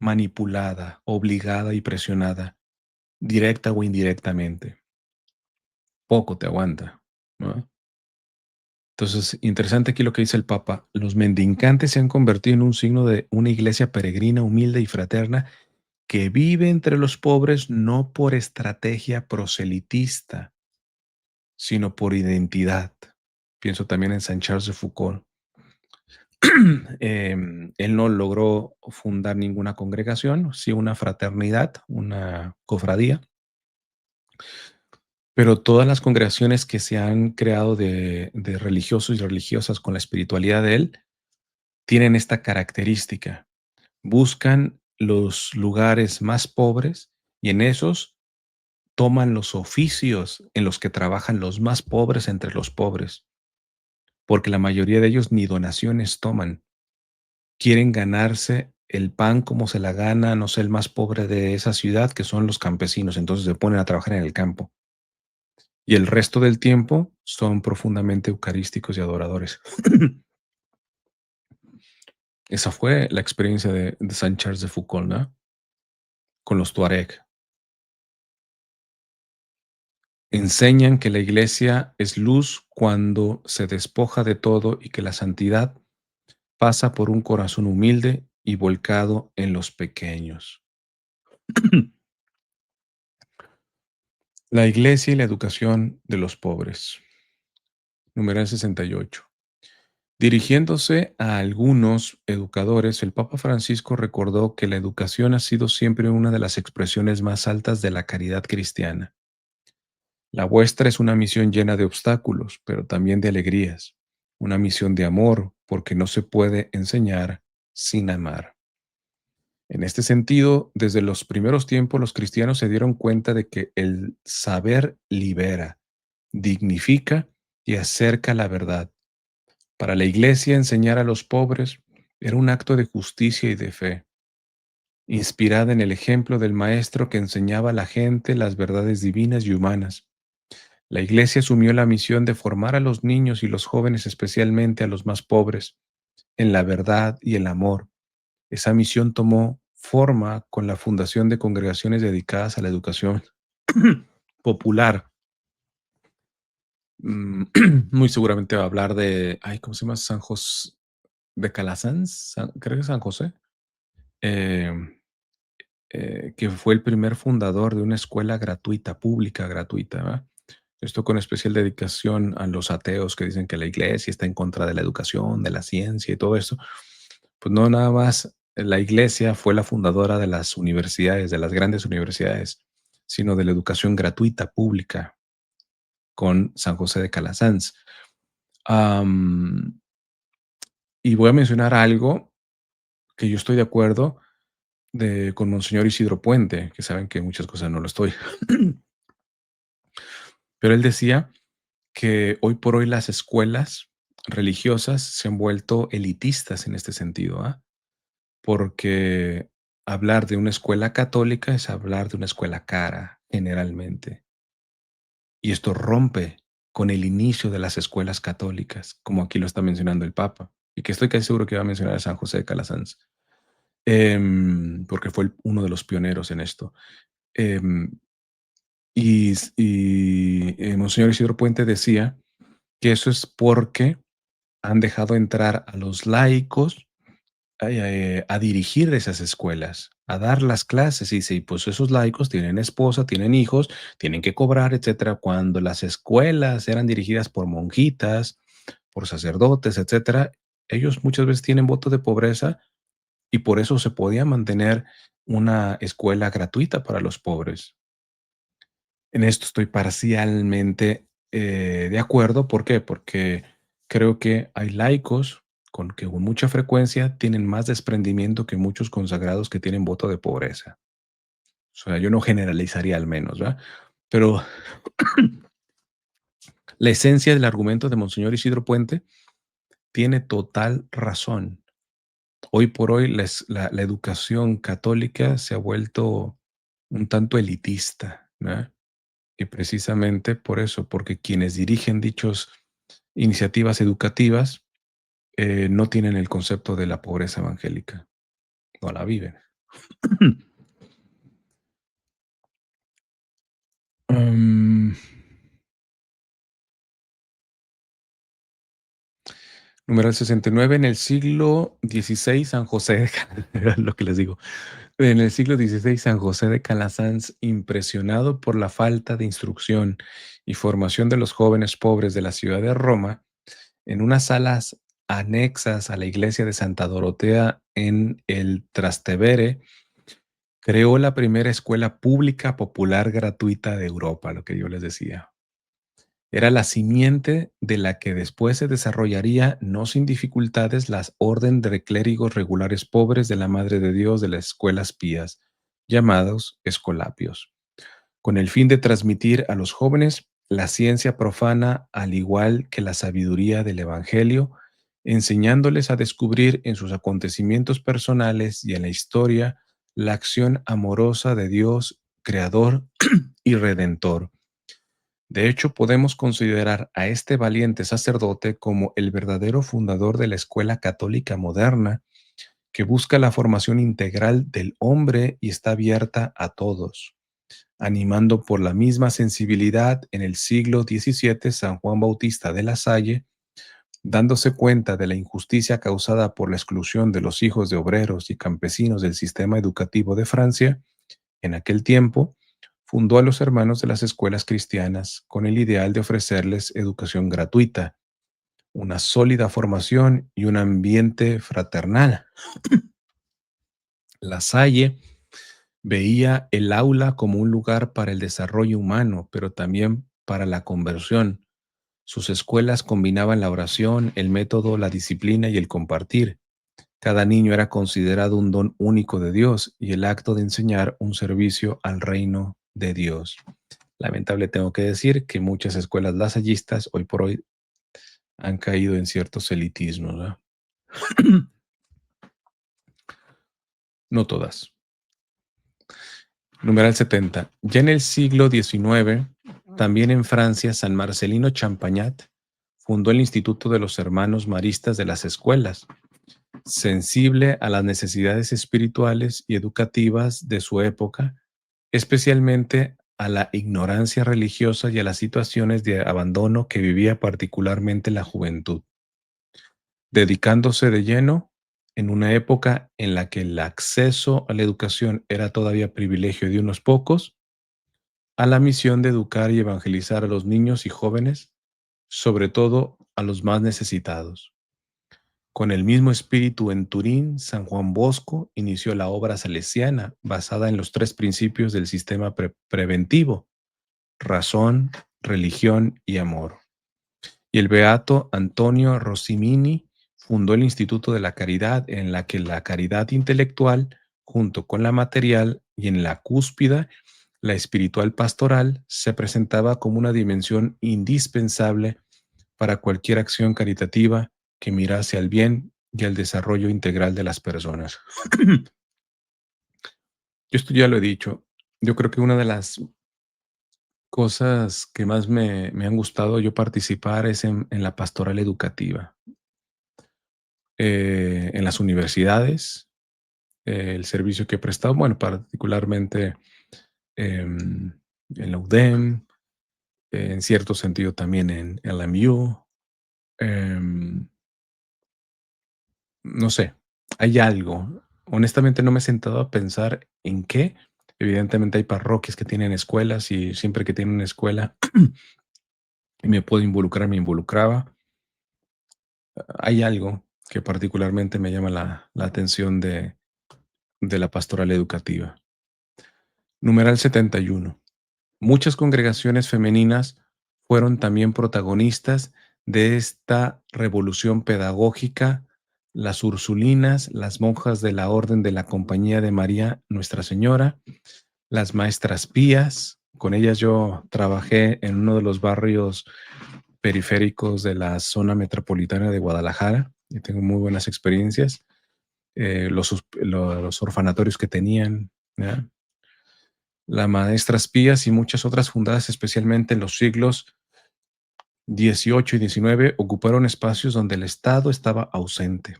manipulada, obligada y presionada, directa o indirectamente? Poco te aguanta, ¿no? Entonces, interesante aquí lo que dice el Papa. Los mendicantes se han convertido en un signo de una iglesia peregrina, humilde y fraterna que vive entre los pobres no por estrategia proselitista, sino por identidad. Pienso también en Saint Charles de Foucault. Él no logró fundar ninguna congregación, sí una fraternidad, una cofradía, pero todas las congregaciones que se han creado de religiosos y religiosas con la espiritualidad de él tienen esta característica. Buscan los lugares más pobres y en esos toman los oficios en los que trabajan los más pobres entre los pobres, porque la mayoría de ellos ni donaciones toman. Quieren ganarse el pan como se la gana, no sé, el más pobre de esa ciudad, que son los campesinos. Entonces se ponen a trabajar en el campo. Y el resto del tiempo son profundamente eucarísticos y adoradores. Esa fue la experiencia de Saint Charles de Foucault, ¿no? Con los Tuareg. Enseñan que la iglesia es luz cuando se despoja de todo y que la santidad pasa por un corazón humilde y volcado en los pequeños. La iglesia y la educación de los pobres. Numeral 68. Dirigiéndose a algunos educadores, el Papa Francisco recordó que la educación ha sido siempre una de las expresiones más altas de la caridad cristiana. La vuestra es una misión llena de obstáculos, pero también de alegrías, una misión de amor, porque no se puede enseñar sin amar. En este sentido, desde los primeros tiempos los cristianos se dieron cuenta de que el saber libera, dignifica y acerca la verdad. Para la iglesia, enseñar a los pobres era un acto de justicia y de fe, inspirada en el ejemplo del Maestro que enseñaba a la gente las verdades divinas y humanas. La iglesia asumió la misión de formar a los niños y los jóvenes, especialmente a los más pobres, en la verdad y el amor. Esa misión tomó forma con la fundación de congregaciones dedicadas a la educación popular. Mm, Muy seguramente va a hablar de, ay, ¿cómo se llama? San José de Calasanz, creo que es San José, em, que fue el primer fundador de una escuela gratuita, pública gratuita, ¿verdad? Esto con especial dedicación a los ateos que dicen que la iglesia está en contra de la educación, de la ciencia y todo eso. Pues no, nada más la iglesia fue la fundadora de las universidades, de las grandes universidades, sino de la educación gratuita, pública, con San José de Calasanz. Am, y voy a mencionar algo que yo estoy de acuerdo con Monseñor Isidro Puente, que saben que muchas cosas no lo estoy. Pero él decía que hoy por hoy las escuelas religiosas se han vuelto elitistas en este sentido, ¿ah? Porque hablar de una escuela católica es hablar de una escuela cara, generalmente. Y esto rompe con el inicio de las escuelas católicas, como aquí lo está mencionando el Papa, y que estoy casi seguro que va a mencionar a San José de Calasanz, porque fue uno de los pioneros en esto. Em, Monseñor Isidro Puente decía que eso es porque han dejado entrar a los laicos a dirigir esas escuelas, a dar las clases. Y sí, pues esos laicos tienen esposa, tienen hijos, tienen que cobrar, etcétera. Cuando las escuelas eran dirigidas por monjitas, por sacerdotes, etcétera, ellos muchas veces tienen voto de pobreza y por eso se podía mantener una escuela gratuita para los pobres. En esto estoy parcialmente de acuerdo. ¿Por qué? Porque creo que hay laicos que con mucha frecuencia tienen más desprendimiento que muchos consagrados que tienen voto de pobreza. O sea, yo no generalizaría al menos, ¿verdad? Pero la esencia del argumento de Monseñor Isidro Puente tiene total razón. Hoy por hoy la educación católica se ha vuelto un tanto elitista, ¿verdad? Y precisamente por eso, porque quienes dirigen dichas iniciativas educativas no tienen el concepto de la pobreza evangélica, no la viven. Am, Numeral 69, en el siglo XVI, San José de lo que les digo. En el siglo XVI, San José de Calasanz, impresionado por la falta de instrucción y formación de los jóvenes pobres de la ciudad de Roma, en unas salas anexas a la iglesia de Santa Dorotea en el Trastevere, creó la primera escuela pública popular gratuita de Europa, lo que yo les decía. Era la simiente de la que después se desarrollaría, no sin dificultades, las orden de clérigos regulares pobres de la Madre de Dios de las escuelas pías, llamados escolapios, con el fin de transmitir a los jóvenes la ciencia profana al igual que la sabiduría del Evangelio, enseñándoles a descubrir en sus acontecimientos personales y en la historia la acción amorosa de Dios, Creador y Redentor. De hecho, podemos considerar a este valiente sacerdote como el verdadero fundador de la escuela católica moderna, que busca la formación integral del hombre y está abierta a todos, animando por la misma sensibilidad en el siglo XVII San Juan Bautista de la Salle, dándose cuenta de la injusticia causada por la exclusión de los hijos de obreros y campesinos del sistema educativo de Francia. En aquel tiempo, fundó a los hermanos de las escuelas cristianas con el ideal de ofrecerles educación gratuita, una sólida formación y un ambiente fraternal. La Salle veía el aula como un lugar para el desarrollo humano, pero también para la conversión. Sus escuelas combinaban la oración, el método, la disciplina y el compartir. Cada niño era considerado un don único de Dios y el acto de enseñar un servicio al reino de Dios. Lamentable tengo que decir que muchas escuelas lasallistas hoy por hoy han caído en ciertos elitismos, ¿verdad? No todas. Numeral 70. Ya en el siglo XIX, también en Francia, San Marcelino Champagnat fundó el Instituto de los Hermanos Maristas de las Escuelas, sensible a las necesidades espirituales y educativas de su época, especialmente a la ignorancia religiosa y a las situaciones de abandono que vivía particularmente la juventud, dedicándose de lleno en una época en la que el acceso a la educación era todavía privilegio de unos pocos, a la misión de educar y evangelizar a los niños y jóvenes, sobre todo a los más necesitados. Con el mismo espíritu en Turín, San Juan Bosco inició la obra salesiana basada en los tres principios del sistema preventivo: razón, religión y amor. Y el beato Antonio Rossimini fundó el Instituto de la Caridad, en la que la caridad intelectual, junto con la material y en la cúspida, la espiritual pastoral, se presentaba como una dimensión indispensable para cualquier acción caritativa que mirase al bien y al desarrollo integral de las personas. Yo esto ya lo he dicho. Yo creo que una de las cosas que más me han gustado yo participar es en la pastoral educativa, en las universidades, el servicio que he prestado, bueno, particularmente en la UDEM, en cierto sentido también en LMU, no sé, hay algo. Honestamente, no me he sentado a pensar en qué. Evidentemente, hay parroquias que tienen escuelas y siempre que tienen una escuela y me puedo involucrar, me involucraba. Hay algo que particularmente me llama la atención de la pastoral educativa. Numeral 71. Muchas congregaciones femeninas fueron también protagonistas de esta revolución pedagógica, las Ursulinas, las monjas de la Orden de la Compañía de María Nuestra Señora, las maestras pías. Con ellas yo trabajé en uno de los barrios periféricos de la zona metropolitana de Guadalajara y tengo muy buenas experiencias. Los orfanatorios que tenían, ¿ya? Las maestras pías y muchas otras fundadas especialmente en los siglos XVIII y XIX ocuparon espacios donde el Estado estaba ausente.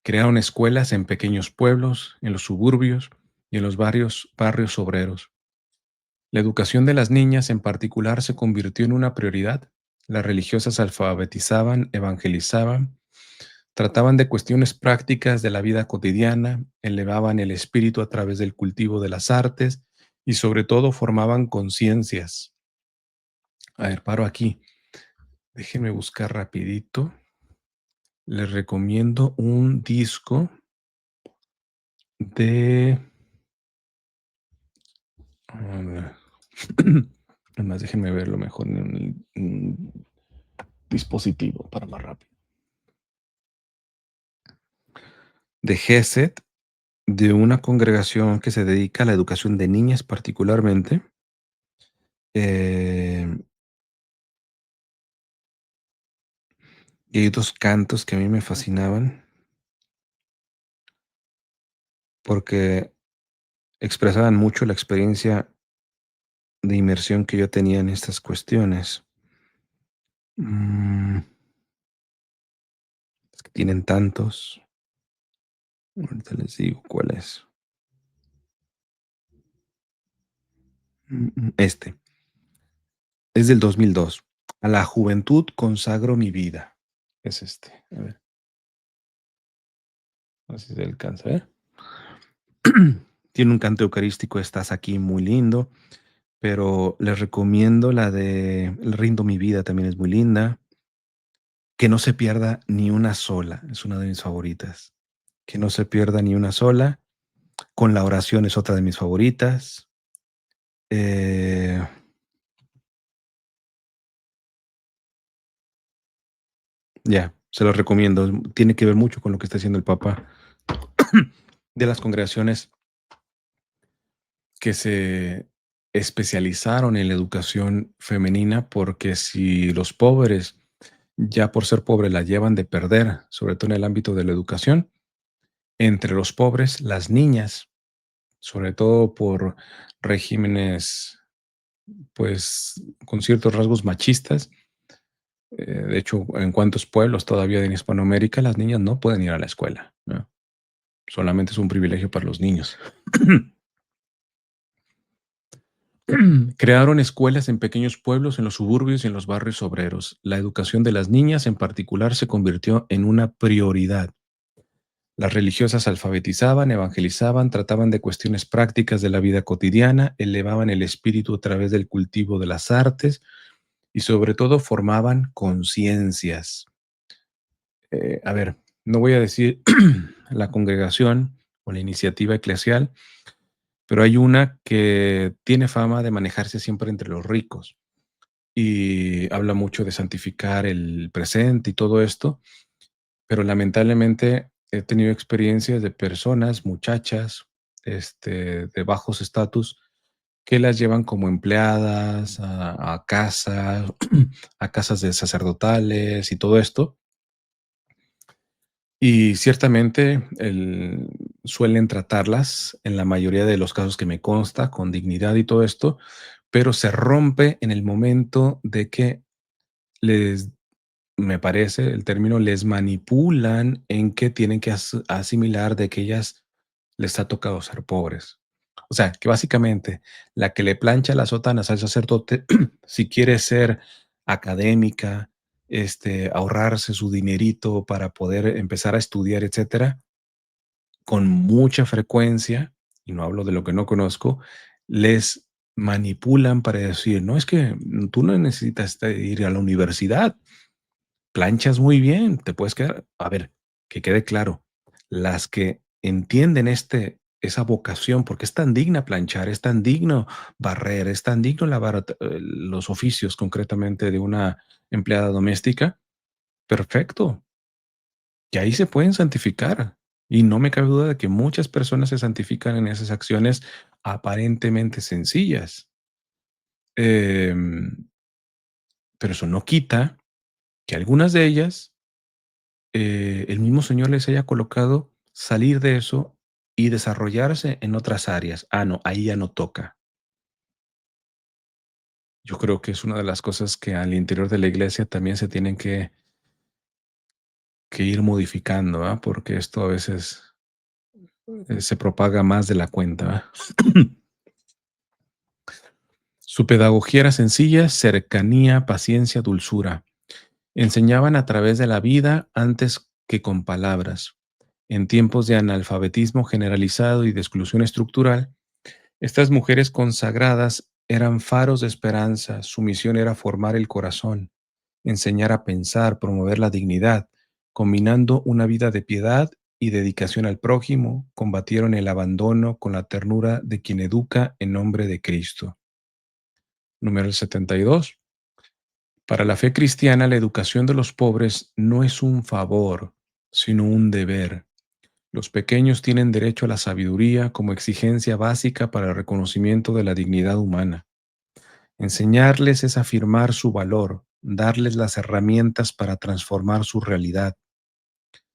Crearon escuelas en pequeños pueblos, en los suburbios y en los barrios obreros. La educación de las niñas en particular se convirtió en una prioridad. Las religiosas alfabetizaban, evangelizaban, trataban de cuestiones prácticas de la vida cotidiana, elevaban el espíritu a través del cultivo de las artes y sobre todo formaban conciencias. A ver, paro aquí. Déjenme buscar rapidito. Les recomiendo un disco de... a ver, además, déjenme verlo mejor en un dispositivo para más rápido. De Gesed, de una congregación que se dedica a la educación de niñas particularmente. Eh, y hay dos cantos que a mí me fascinaban porque expresaban mucho la experiencia de inmersión que yo tenía en estas cuestiones. Mm, es que tienen tantos. Ahorita les digo cuál es. Este. Es del 2002. A la juventud consagro mi vida. Es este. A ver, a ver si se alcanza a ver. Tiene un canto eucarístico, estás aquí muy lindo, pero les recomiendo la de El rindo mi vida, también es muy linda. Que no se pierda ni una sola, es una de mis favoritas. Que no se pierda ni una sola. Con la oración es otra de mis favoritas. Eh, ya, se los recomiendo. Tiene que ver mucho con lo que está haciendo el Papa de las congregaciones que se especializaron en la educación femenina, porque si los pobres, ya por ser pobres, la llevan de perder, sobre todo en el ámbito de la educación, entre los pobres, las niñas, sobre todo por regímenes, pues, con ciertos rasgos machistas. De hecho, en cuantos pueblos todavía en Hispanoamérica las niñas no pueden ir a la escuela, ¿no? Solamente es un privilegio para los niños. Crearon escuelas en pequeños pueblos, en los suburbios y en los barrios obreros. La educación de las niñas en particular se convirtió en una prioridad. Las religiosas alfabetizaban, evangelizaban, trataban de cuestiones prácticas de la vida cotidiana, elevaban el espíritu a través del cultivo de las artes y sobre todo formaban conciencias. A ver, no voy a decir la congregación o la iniciativa eclesial, pero hay una que tiene fama de manejarse siempre entre los ricos y habla mucho de santificar el presente y todo esto, pero lamentablemente he tenido experiencias de personas, muchachas, de bajos estatus, que las llevan como empleadas a casas, a casas de sacerdotales y todo esto. Y ciertamente suelen tratarlas, en la mayoría de los casos que me consta, con dignidad y todo esto, pero se rompe en el momento de que les, me parece el término, les manipulan en que tienen que asimilar de que ellas les ha tocado ser pobres. O sea, que básicamente la que le plancha las sotanas al sacerdote, si quiere ser académica, ahorrarse su dinerito para poder empezar a estudiar, etcétera, con mucha frecuencia, y no hablo de lo que no conozco, les manipulan para decir: "No, es que tú no necesitas ir a la universidad, planchas muy bien, te puedes quedar". A ver, que quede claro, las que entienden esa vocación, porque es tan digna planchar, es tan digno barrer, es tan digno lavar los oficios concretamente de una empleada doméstica, perfecto, y ahí se pueden santificar. Y no me cabe duda de que muchas personas se santifican en esas acciones aparentemente sencillas. Em, pero eso no quita que algunas de ellas, el mismo Señor les haya colocado salir de eso y desarrollarse en otras áreas. Ah, no, ahí ya no toca. Yo creo que es una de las cosas que al interior de la iglesia también se tienen que ir modificando, ¿ah? Porque esto a veces se propaga más de la cuenta, ¿ah? Su pedagogía era sencilla, cercanía, paciencia, dulzura. Enseñaban a través de la vida antes que con palabras. En tiempos de analfabetismo generalizado y de exclusión estructural, estas mujeres consagradas eran faros de esperanza. Su misión era formar el corazón, enseñar a pensar, promover la dignidad, combinando una vida de piedad y dedicación al prójimo, combatieron el abandono con la ternura de quien educa en nombre de Cristo. Número 72. Para la fe cristiana, la educación de los pobres no es un favor, sino un deber. Los pequeños tienen derecho a la sabiduría como exigencia básica para el reconocimiento de la dignidad humana. Enseñarles es afirmar su valor, darles las herramientas para transformar su realidad.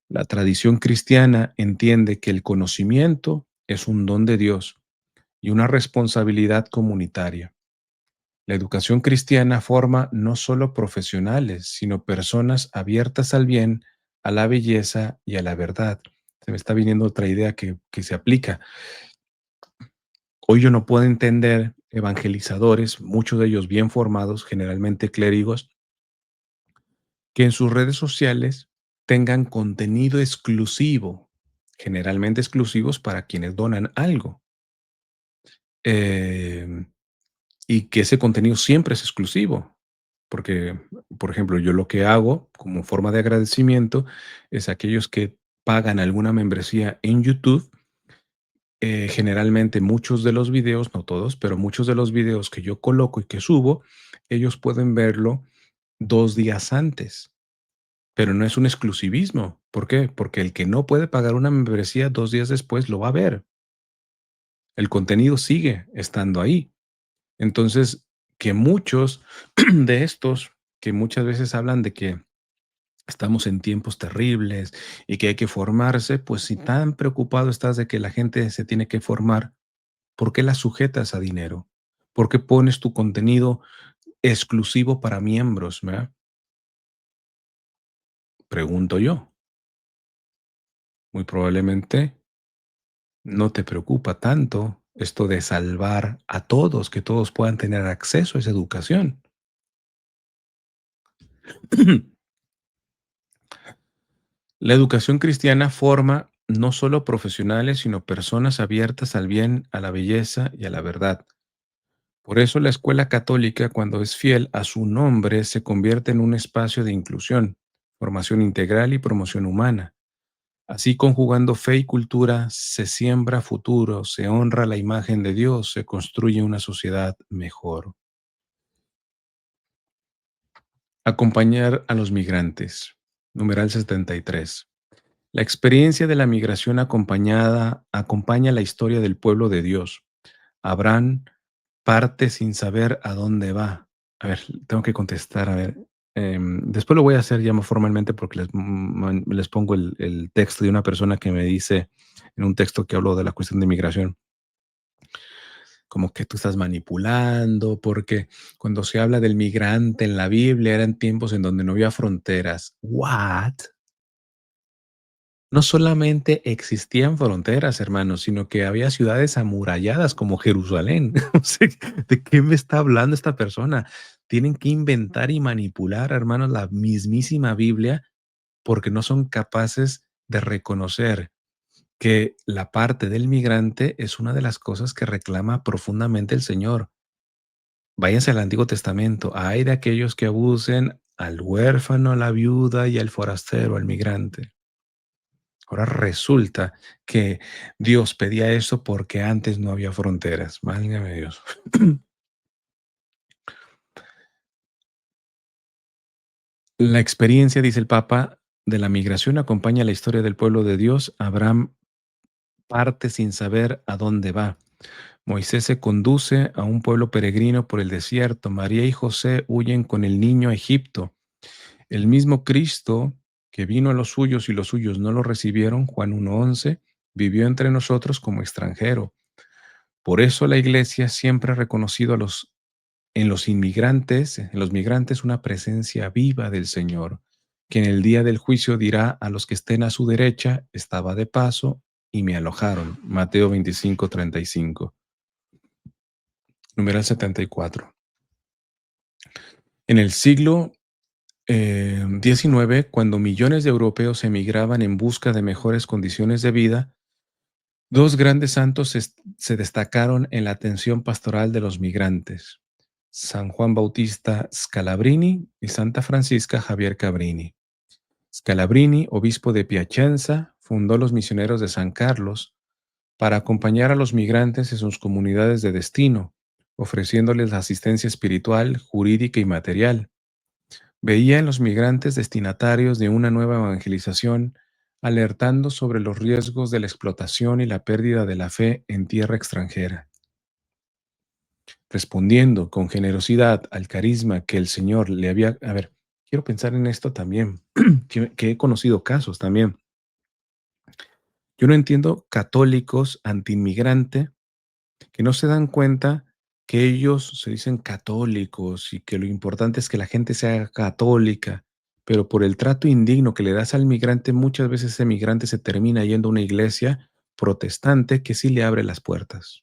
La tradición cristiana entiende que el conocimiento es un don de Dios y una responsabilidad comunitaria. La educación cristiana forma no solo profesionales, sino personas abiertas al bien, a la belleza y a la verdad. Se me está viniendo otra idea que se aplica. Hoy yo no puedo entender evangelizadores, muchos de ellos bien formados, generalmente clérigos, que en sus redes sociales tengan contenido exclusivo, generalmente exclusivos para quienes donan algo. Em, y que ese contenido siempre es exclusivo. Porque, por ejemplo, yo lo que hago como forma de agradecimiento es aquellos que pagan alguna membresía en YouTube, generalmente muchos de los videos, no todos, pero muchos de los videos que yo coloco y que subo, ellos pueden verlo 2 días antes, pero no es un exclusivismo. ¿Por qué? Porque el que no puede pagar una membresía 2 días después lo va a ver. El contenido sigue estando ahí. Entonces, que muchos de estos, que muchas veces hablan de que estamos en tiempos terribles y que hay que formarse, pues si tan preocupado estás de que la gente se tiene que formar, ¿por qué la sujetas a dinero? ¿Por qué pones tu contenido exclusivo para miembros? ¿Verdad? Pregunto yo. Muy probablemente no te preocupa tanto esto de salvar a todos, que todos puedan tener acceso a esa educación. La educación cristiana forma no solo profesionales, sino personas abiertas al bien, a la belleza y a la verdad. Por eso la escuela católica, cuando es fiel a su nombre, se convierte en un espacio de inclusión, formación integral y promoción humana. Así, conjugando fe y cultura, se siembra futuro, se honra la imagen de Dios, se construye una sociedad mejor. Acompañar a los migrantes. Numeral 73. La experiencia de la migración acompañada acompaña la historia del pueblo de Dios. Abraham parte sin saber a dónde va. A ver, tengo que contestar, a ver. Después lo voy a hacer ya más formalmente porque les pongo el texto de una persona que me dice en un texto que hablo de la cuestión de migración, como que tú estás manipulando, porque cuando se habla del migrante en la Biblia eran tiempos en donde no había fronteras. ¿What? No solamente existían fronteras, hermanos, sino que había ciudades amuralladas como Jerusalén. O sea, ¿de qué me está hablando esta persona? Tienen que inventar y manipular, hermanos, la mismísima Biblia porque no son capaces de reconocer que la parte del migrante es una de las cosas que reclama profundamente el Señor. Váyanse al Antiguo Testamento. Hay de aquellos que abusen al huérfano, a la viuda y al forastero, al migrante. Ahora resulta que Dios pedía eso porque antes no había fronteras. Válgame Dios. La experiencia, dice el Papa, de la migración acompaña la historia del pueblo de Dios. Abraham parte sin saber a dónde va. Moisés se conduce a un pueblo peregrino por el desierto. María y José huyen con el niño a Egipto. El mismo Cristo que vino a los suyos y los suyos no lo recibieron, Juan 1:11, vivió entre nosotros como extranjero. Por eso la Iglesia siempre ha reconocido en los migrantes una presencia viva del Señor, que en el día del juicio dirá a los que estén a su derecha, estaba de paso y me alojaron. Mateo 25:35. Numeral 74. En el siglo XIX, cuando millones de europeos emigraban en busca de mejores condiciones de vida, dos grandes santos se destacaron en la atención pastoral de los migrantes: San Juan Bautista Scalabrini y Santa Francisca Javier Cabrini. Scalabrini, obispo de Piacenza, fundó los misioneros de San Carlos para acompañar a los migrantes en sus comunidades de destino, ofreciéndoles asistencia espiritual, jurídica y material. Veía en los migrantes destinatarios de una nueva evangelización, alertando sobre los riesgos de la explotación y la pérdida de la fe en tierra extranjera. Respondiendo con generosidad al carisma que el Señor le había... A ver, quiero pensar en esto también, que he conocido casos también. Yo no entiendo católicos antiinmigrante que no se dan cuenta que ellos se dicen católicos y que lo importante es que la gente sea católica, pero por el trato indigno que le das al migrante, muchas veces ese migrante se termina yendo a una iglesia protestante que sí le abre las puertas.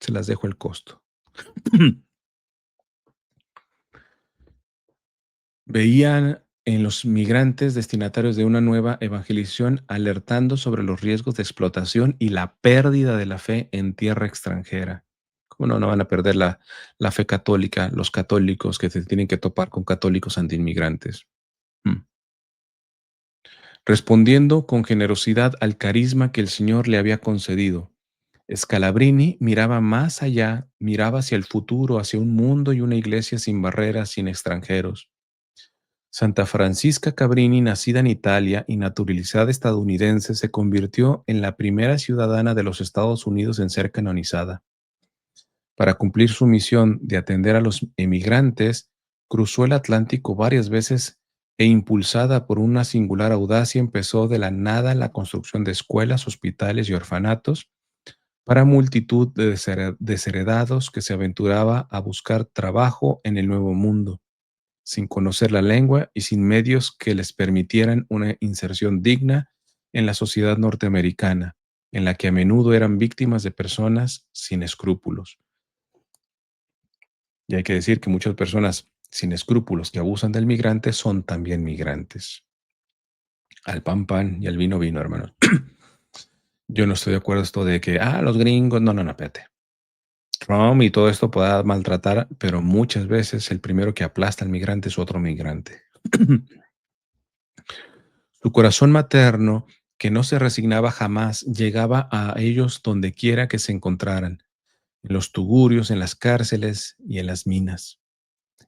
Se las dejo el costo. Veían en los migrantes destinatarios de una nueva evangelización alertando sobre los riesgos de explotación y la pérdida de la fe en tierra extranjera. ¿Cómo no van a perder la fe católica, los católicos que se tienen que topar con católicos antiinmigrantes? Mm. Respondiendo con generosidad al carisma que el Señor le había concedido, Scalabrini miraba más allá, miraba hacia el futuro, hacia un mundo y una iglesia sin barreras, sin extranjeros. Santa Francisca Cabrini, nacida en Italia y naturalizada estadounidense, se convirtió en la primera ciudadana de los Estados Unidos en ser canonizada. Para cumplir su misión de atender a los emigrantes, cruzó el Atlántico varias veces e impulsada por una singular audacia empezó de la nada la construcción de escuelas, hospitales y orfanatos para multitud de desheredados que se aventuraba a buscar trabajo en el Nuevo Mundo sin conocer la lengua y sin medios que les permitieran una inserción digna en la sociedad norteamericana, en la que a menudo eran víctimas de personas sin escrúpulos. Y hay que decir que muchas personas sin escrúpulos que abusan del migrante son también migrantes. Al pan pan y al vino vino, hermanos. Yo no estoy de acuerdo esto de que, los gringos, no, no, no, espérate. Trump y todo esto pueda maltratar, pero muchas veces el primero que aplasta al migrante es otro migrante. Su corazón materno, que no se resignaba jamás, llegaba a ellos donde quiera que se encontraran, en los tugurios, en las cárceles y en las minas.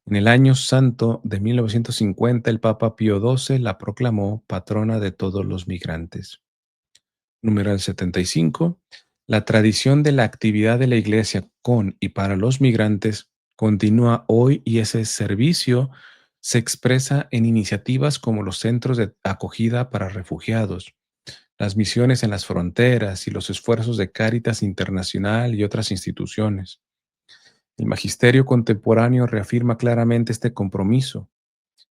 En el año santo de 1950, el Papa Pío XII la proclamó patrona de todos los migrantes. Numeral 75. La tradición de la actividad de la Iglesia con y para los migrantes continúa hoy y ese servicio se expresa en iniciativas como los centros de acogida para refugiados, las misiones en las fronteras y los esfuerzos de Cáritas Internacional y otras instituciones. El magisterio contemporáneo reafirma claramente este compromiso.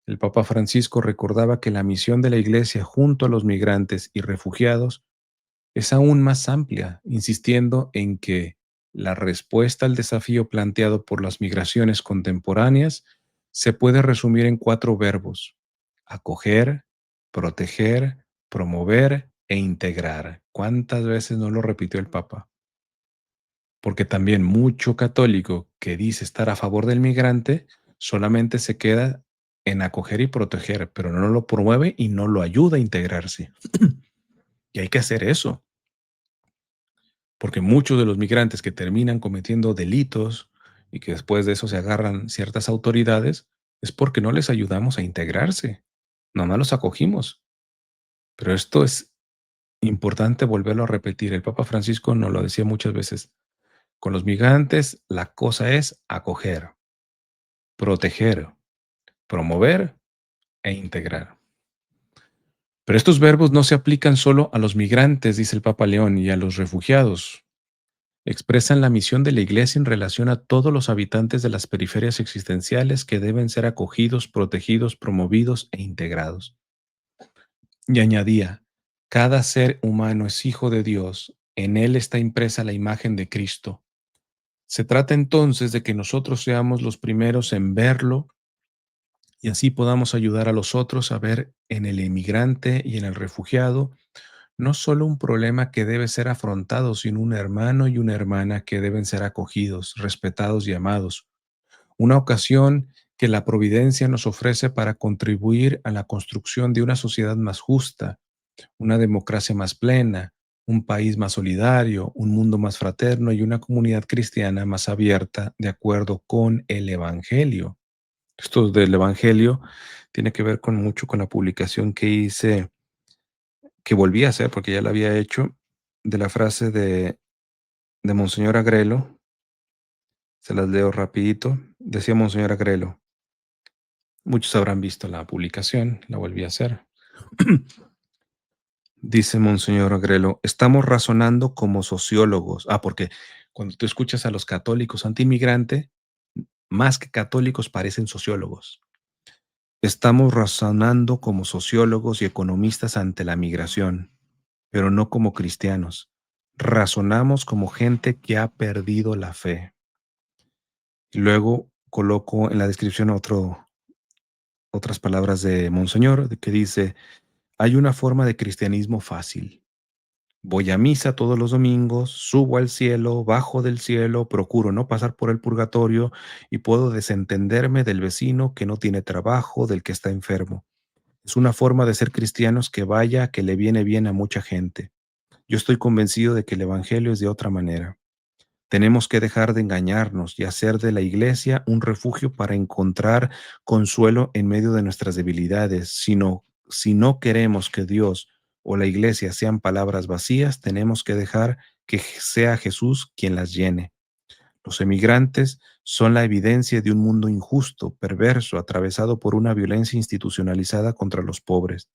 El Papa Francisco recordaba que la misión de la Iglesia junto a los migrantes y refugiados es aún más amplia, insistiendo en que la respuesta al desafío planteado por las migraciones contemporáneas se puede resumir en cuatro verbos: acoger, proteger, promover e integrar. ¿Cuántas veces no lo repitió el Papa? Porque también mucho católico que dice estar a favor del migrante solamente se queda en acoger y proteger, pero no lo promueve y no lo ayuda a integrarse. Y hay que hacer eso, porque muchos de los migrantes que terminan cometiendo delitos y que después de eso se agarran ciertas autoridades es porque no les ayudamos a integrarse, nomás los acogimos. Pero esto es importante volverlo a repetir. El Papa Francisco nos lo decía muchas veces. Con los migrantes la cosa es acoger, proteger, promover e integrar. Pero estos verbos no se aplican solo a los migrantes, dice el Papa León, y a los refugiados. Expresan la misión de la Iglesia en relación a todos los habitantes de las periferias existenciales que deben ser acogidos, protegidos, promovidos e integrados. Y añadía, cada ser humano es hijo de Dios, en él está impresa la imagen de Cristo. Se trata entonces de que nosotros seamos los primeros en verlo y así podamos ayudar a los otros a ver en el inmigrante y en el refugiado no solo un problema que debe ser afrontado, sino un hermano y una hermana que deben ser acogidos, respetados y amados. Una ocasión que la providencia nos ofrece para contribuir a la construcción de una sociedad más justa, una democracia más plena, un país más solidario, un mundo más fraterno y una comunidad cristiana más abierta de acuerdo con el Evangelio. Esto del Evangelio tiene que ver con mucho con la publicación que hice, que volví a hacer porque ya la había hecho, de la frase de Monseñor Agrelo. Se las leo rapidito. Decía Monseñor Agrelo, muchos habrán visto la publicación, la volví a hacer. Dice Monseñor Agrelo, estamos razonando como sociólogos. Porque cuando tú escuchas a los católicos anti-inmigrante, más que católicos parecen sociólogos. Estamos razonando como sociólogos y economistas ante la migración, pero no como cristianos. Razonamos como gente que ha perdido la fe. Y luego coloco en la descripción otras palabras de Monseñor, que dice, hay una forma de cristianismo fácil. Voy a misa todos los domingos, subo al cielo, bajo del cielo, procuro no pasar por el purgatorio y puedo desentenderme del vecino que no tiene trabajo, del que está enfermo. Es una forma de ser cristianos que vaya, que le viene bien a mucha gente. Yo estoy convencido de que el Evangelio es de otra manera. Tenemos que dejar de engañarnos y hacer de la iglesia un refugio para encontrar consuelo en medio de nuestras debilidades. Si no queremos que Dios o la iglesia sean palabras vacías, tenemos que dejar que sea Jesús quien las llene. Los emigrantes son la evidencia de un mundo injusto, perverso, atravesado por una violencia institucionalizada contra los pobres.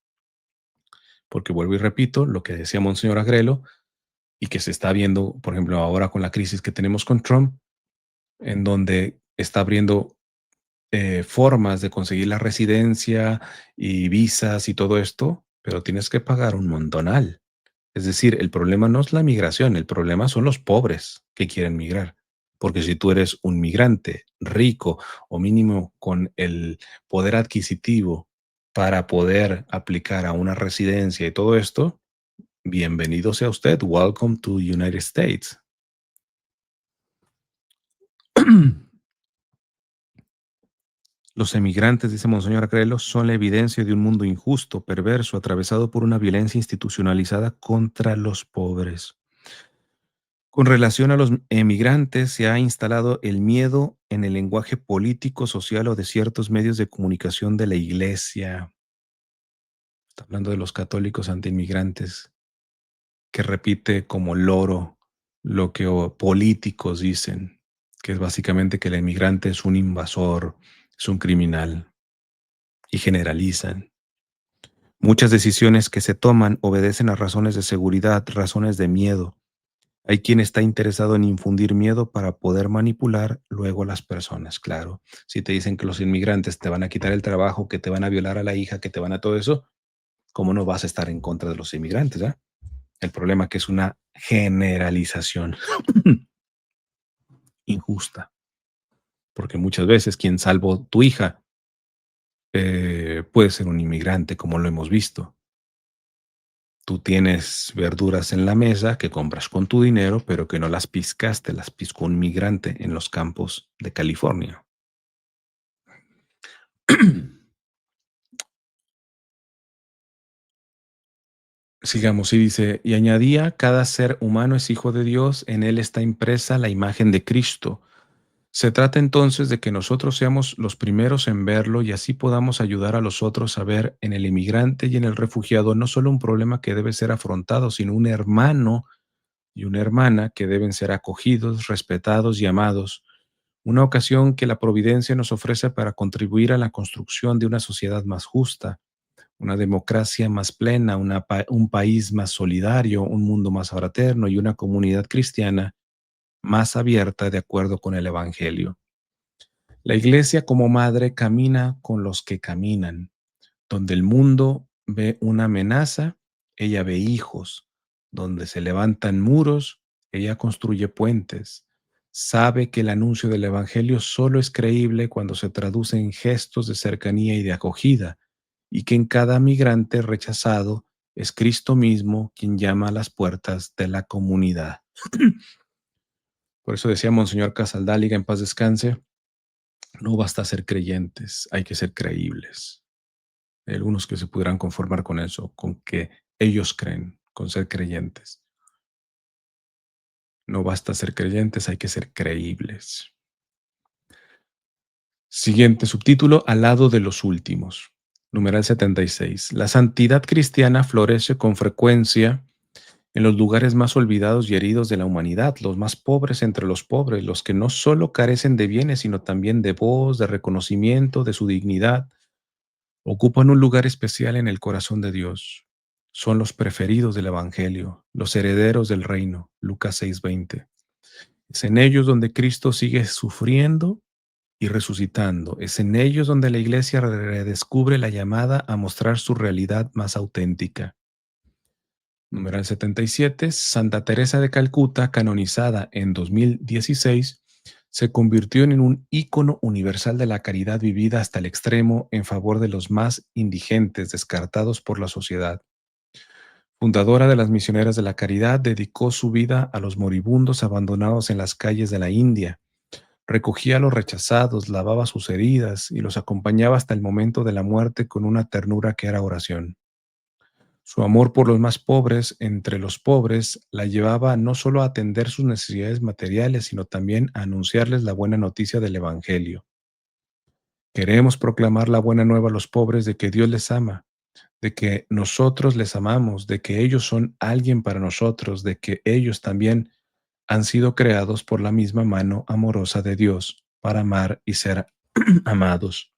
Porque vuelvo y repito lo que decía Monseñor Agrelo y que se está viendo, por ejemplo, ahora con la crisis que tenemos con Trump, en donde está abriendo formas de conseguir la residencia y visas y todo esto, pero tienes que pagar un montonal. Es decir, el problema no es la migración, el problema son los pobres que quieren migrar. Porque si tú eres un migrante rico o mínimo con el poder adquisitivo para poder aplicar a una residencia y todo esto, bienvenido sea usted. Welcome to United States. Los emigrantes, dice Monseñor Acrelo, son la evidencia de un mundo injusto, perverso, atravesado por una violencia institucionalizada contra los pobres. Con relación a los emigrantes, se ha instalado el miedo en el lenguaje político, social o de ciertos medios de comunicación de la Iglesia. Está hablando de los católicos antiinmigrantes, que repite como loro lo que políticos dicen, que es básicamente que el emigrante es un invasor, es un criminal, y generalizan. Muchas decisiones que se toman obedecen a razones de seguridad, razones de miedo. Hay quien está interesado en infundir miedo para poder manipular luego a las personas, claro. Si te dicen que los inmigrantes te van a quitar el trabajo, que te van a violar a la hija, que te van a todo eso, ¿cómo no vas a estar en contra de los inmigrantes, ah? El problema es que es una generalización injusta, porque muchas veces quien salvó tu hija puede ser un inmigrante, como lo hemos visto. Tú tienes verduras en la mesa que compras con tu dinero, pero que no las piscaste, las piscó un migrante en los campos de California. Sigamos, y dice, y añadía, cada ser humano es hijo de Dios, en él está impresa la imagen de Cristo. Se trata entonces de que nosotros seamos los primeros en verlo y así podamos ayudar a los otros a ver en el inmigrante y en el refugiado no solo un problema que debe ser afrontado, sino un hermano y una hermana que deben ser acogidos, respetados y amados. Una ocasión que la providencia nos ofrece para contribuir a la construcción de una sociedad más justa, una democracia más plena, un país más solidario, un mundo más fraterno y una comunidad cristiana más abierta de acuerdo con el Evangelio. La iglesia como madre camina con los que caminan. Donde el mundo ve una amenaza, ella ve hijos. Donde se levantan muros, ella construye puentes. Sabe que el anuncio del Evangelio solo es creíble cuando se traduce en gestos de cercanía y de acogida, y que en cada migrante rechazado es Cristo mismo quien llama a las puertas de la comunidad. Por eso decía Monseñor Casaldáliga, en paz descanse, no basta ser creyentes, hay que ser creíbles. Hay algunos que se pudieran conformar con eso, con que ellos creen, con ser creyentes. No basta ser creyentes, hay que ser creíbles. Siguiente subtítulo, al lado de los últimos. Numeral 76. La santidad cristiana florece con frecuencia en los lugares más olvidados y heridos de la humanidad, los más pobres entre los pobres, los que no solo carecen de bienes, sino también de voz, de reconocimiento, de su dignidad, ocupan un lugar especial en el corazón de Dios. Son los preferidos del Evangelio, los herederos del reino. Lucas 6:20. Es en ellos donde Cristo sigue sufriendo y resucitando. Es en ellos donde la iglesia redescubre la llamada a mostrar su realidad más auténtica. Numeral 77. Santa Teresa de Calcuta, canonizada en 2016, se convirtió en un ícono universal de la caridad vivida hasta el extremo en favor de los más indigentes descartados por la sociedad. Fundadora de las Misioneras de la Caridad, dedicó su vida a los moribundos abandonados en las calles de la India. Recogía a los rechazados, lavaba sus heridas y los acompañaba hasta el momento de la muerte con una ternura que era oración. Su amor por los más pobres entre los pobres la llevaba no solo a atender sus necesidades materiales, sino también a anunciarles la buena noticia del Evangelio. Queremos proclamar la buena nueva a los pobres de que Dios les ama, de que nosotros les amamos, de que ellos son alguien para nosotros, de que ellos también han sido creados por la misma mano amorosa de Dios para amar y ser amados.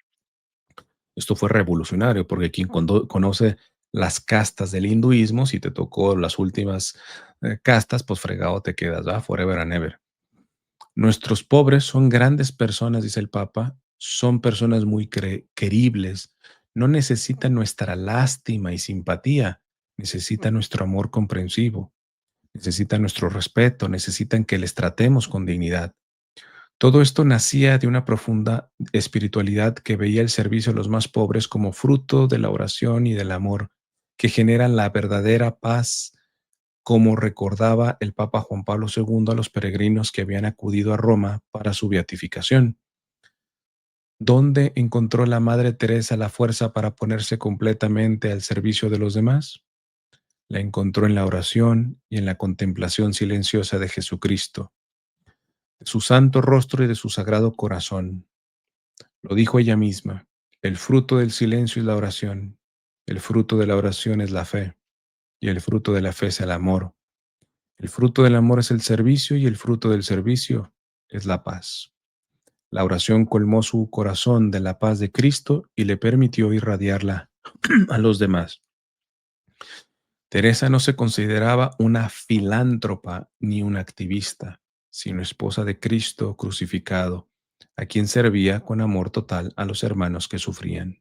Esto fue revolucionario porque quien conoce las castas del hinduismo, si te tocó las últimas castas, pues fregado te quedas, ¿va? Forever and ever. Nuestros pobres son grandes personas, dice el Papa, son personas muy queribles, no necesitan nuestra lástima y simpatía, necesitan nuestro amor comprensivo, necesitan nuestro respeto, necesitan que les tratemos con dignidad. Todo esto nacía de una profunda espiritualidad que veía el servicio a los más pobres como fruto de la oración y del amor que generan la verdadera paz, como recordaba el Papa Juan Pablo II a los peregrinos que habían acudido a Roma para su beatificación. ¿Dónde encontró la Madre Teresa la fuerza para ponerse completamente al servicio de los demás? La encontró en la oración y en la contemplación silenciosa de Jesucristo, de su santo rostro y de su sagrado corazón. Lo dijo ella misma, el fruto del silencio es la oración, el fruto de la oración es la fe, y el fruto de la fe es el amor. El fruto del amor es el servicio y el fruto del servicio es la paz. La oración colmó su corazón de la paz de Cristo y le permitió irradiarla a los demás. Teresa no se consideraba una filántropa ni una activista, sino esposa de Cristo crucificado, a quien servía con amor total a los hermanos que sufrían.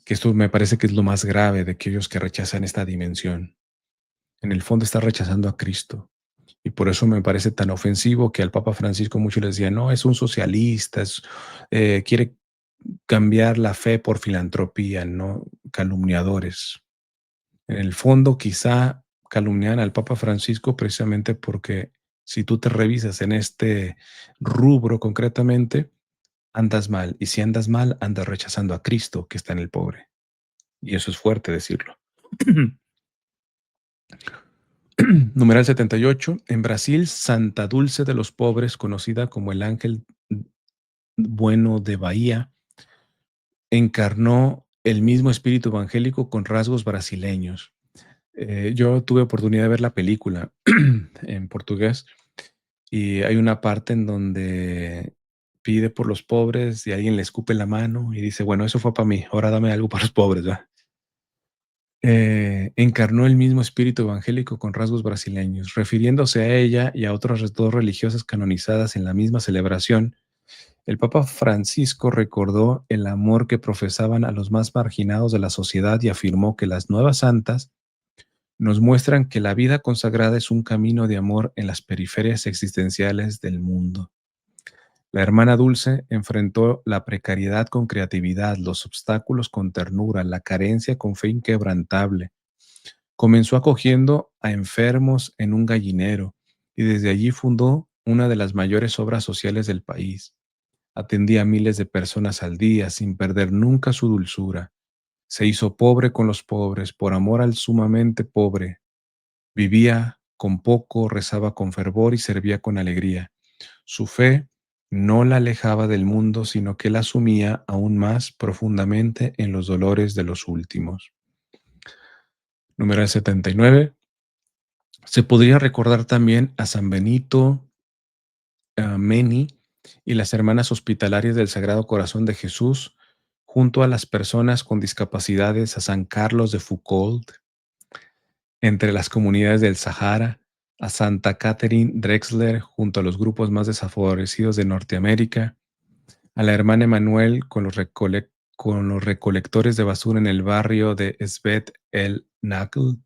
Que esto me parece que es lo más grave de aquellos que rechazan esta dimensión. En el fondo está rechazando a Cristo. Y por eso me parece tan ofensivo que al Papa Francisco muchos le decían, no, es un socialista, quiere cambiar la fe por filantropía, no calumniadores. En el fondo, quizá calumnian al Papa Francisco precisamente porque si tú te revisas en este rubro concretamente, andas mal. Y si andas mal, andas rechazando a Cristo que está en el pobre. Y eso es fuerte decirlo. Numeral 78. En Brasil, Santa Dulce de los Pobres, conocida como el Ángel Bueno de Bahía, encarnó el mismo espíritu evangélico con rasgos brasileños. Yo tuve oportunidad de ver la película en portugués y hay una parte en donde pide por los pobres y alguien le escupe la mano y dice, bueno, eso fue para mí, ahora dame algo para los pobres, ¿verdad? Encarnó el mismo espíritu evangélico con rasgos brasileños, refiriéndose a ella y a otras dos religiosas canonizadas en la misma celebración. El Papa Francisco recordó el amor que profesaban a los más marginados de la sociedad y afirmó que las nuevas santas nos muestran que la vida consagrada es un camino de amor en las periferias existenciales del mundo. La hermana Dulce enfrentó la precariedad con creatividad, los obstáculos con ternura, la carencia con fe inquebrantable. Comenzó acogiendo a enfermos en un gallinero y desde allí fundó una de las mayores obras sociales del país. Atendía a miles de personas al día sin perder nunca su dulzura. Se hizo pobre con los pobres por amor al sumamente pobre. Vivía con poco, rezaba con fervor y servía con alegría. Su fe no la alejaba del mundo, sino que la sumía aún más profundamente en los dolores de los últimos. Número 79. Se podría recordar también a San Benito Meni y las hermanas hospitalarias del Sagrado Corazón de Jesús, junto a las personas con discapacidades, a San Carlos de Foucault, entre las comunidades del Sahara, a Santa Catherine Drexler, junto a los grupos más desfavorecidos de Norteamérica, a la hermana Emanuel con los recolectores de basura en el barrio de Svet el Nakhl,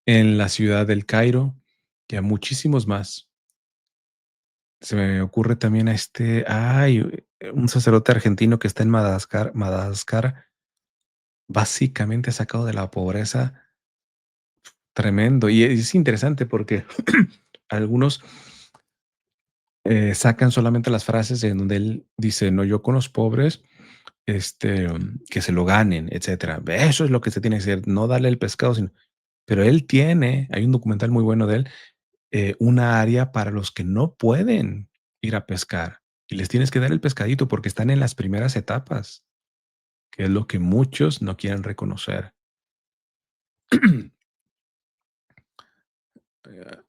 en la ciudad del Cairo, y a muchísimos más. Se me ocurre también a un sacerdote argentino que está en Madagascar, básicamente sacado de la pobreza, tremendo. Y es interesante porque algunos sacan solamente las frases en donde él dice, no, yo con los pobres, que se lo ganen, etcétera. Eso es lo que se tiene que hacer, no darle el pescado, pero él tiene, hay un documental muy bueno de él, una área para los que no pueden ir a pescar y les tienes que dar el pescadito porque están en las primeras etapas, que es lo que muchos no quieren reconocer.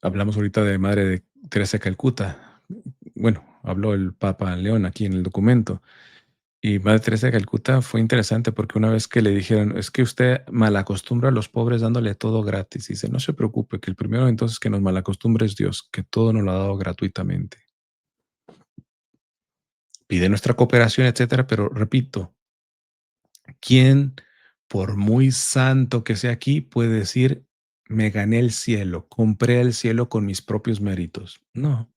Hablamos ahorita de Madre de Teresa de Calcuta. Bueno, habló el Papa León aquí en el documento. Y Madre Teresa de Calcuta fue interesante porque una vez que le dijeron, es que usted malacostumbra a los pobres dándole todo gratis. Dice, no se preocupe, que el primero entonces que nos malacostumbre es Dios, que todo nos lo ha dado gratuitamente. Pide nuestra cooperación, etcétera, pero repito, ¿quién, por muy santo que sea aquí, puede decir, me gané el cielo, compré el cielo con mis propios méritos? No.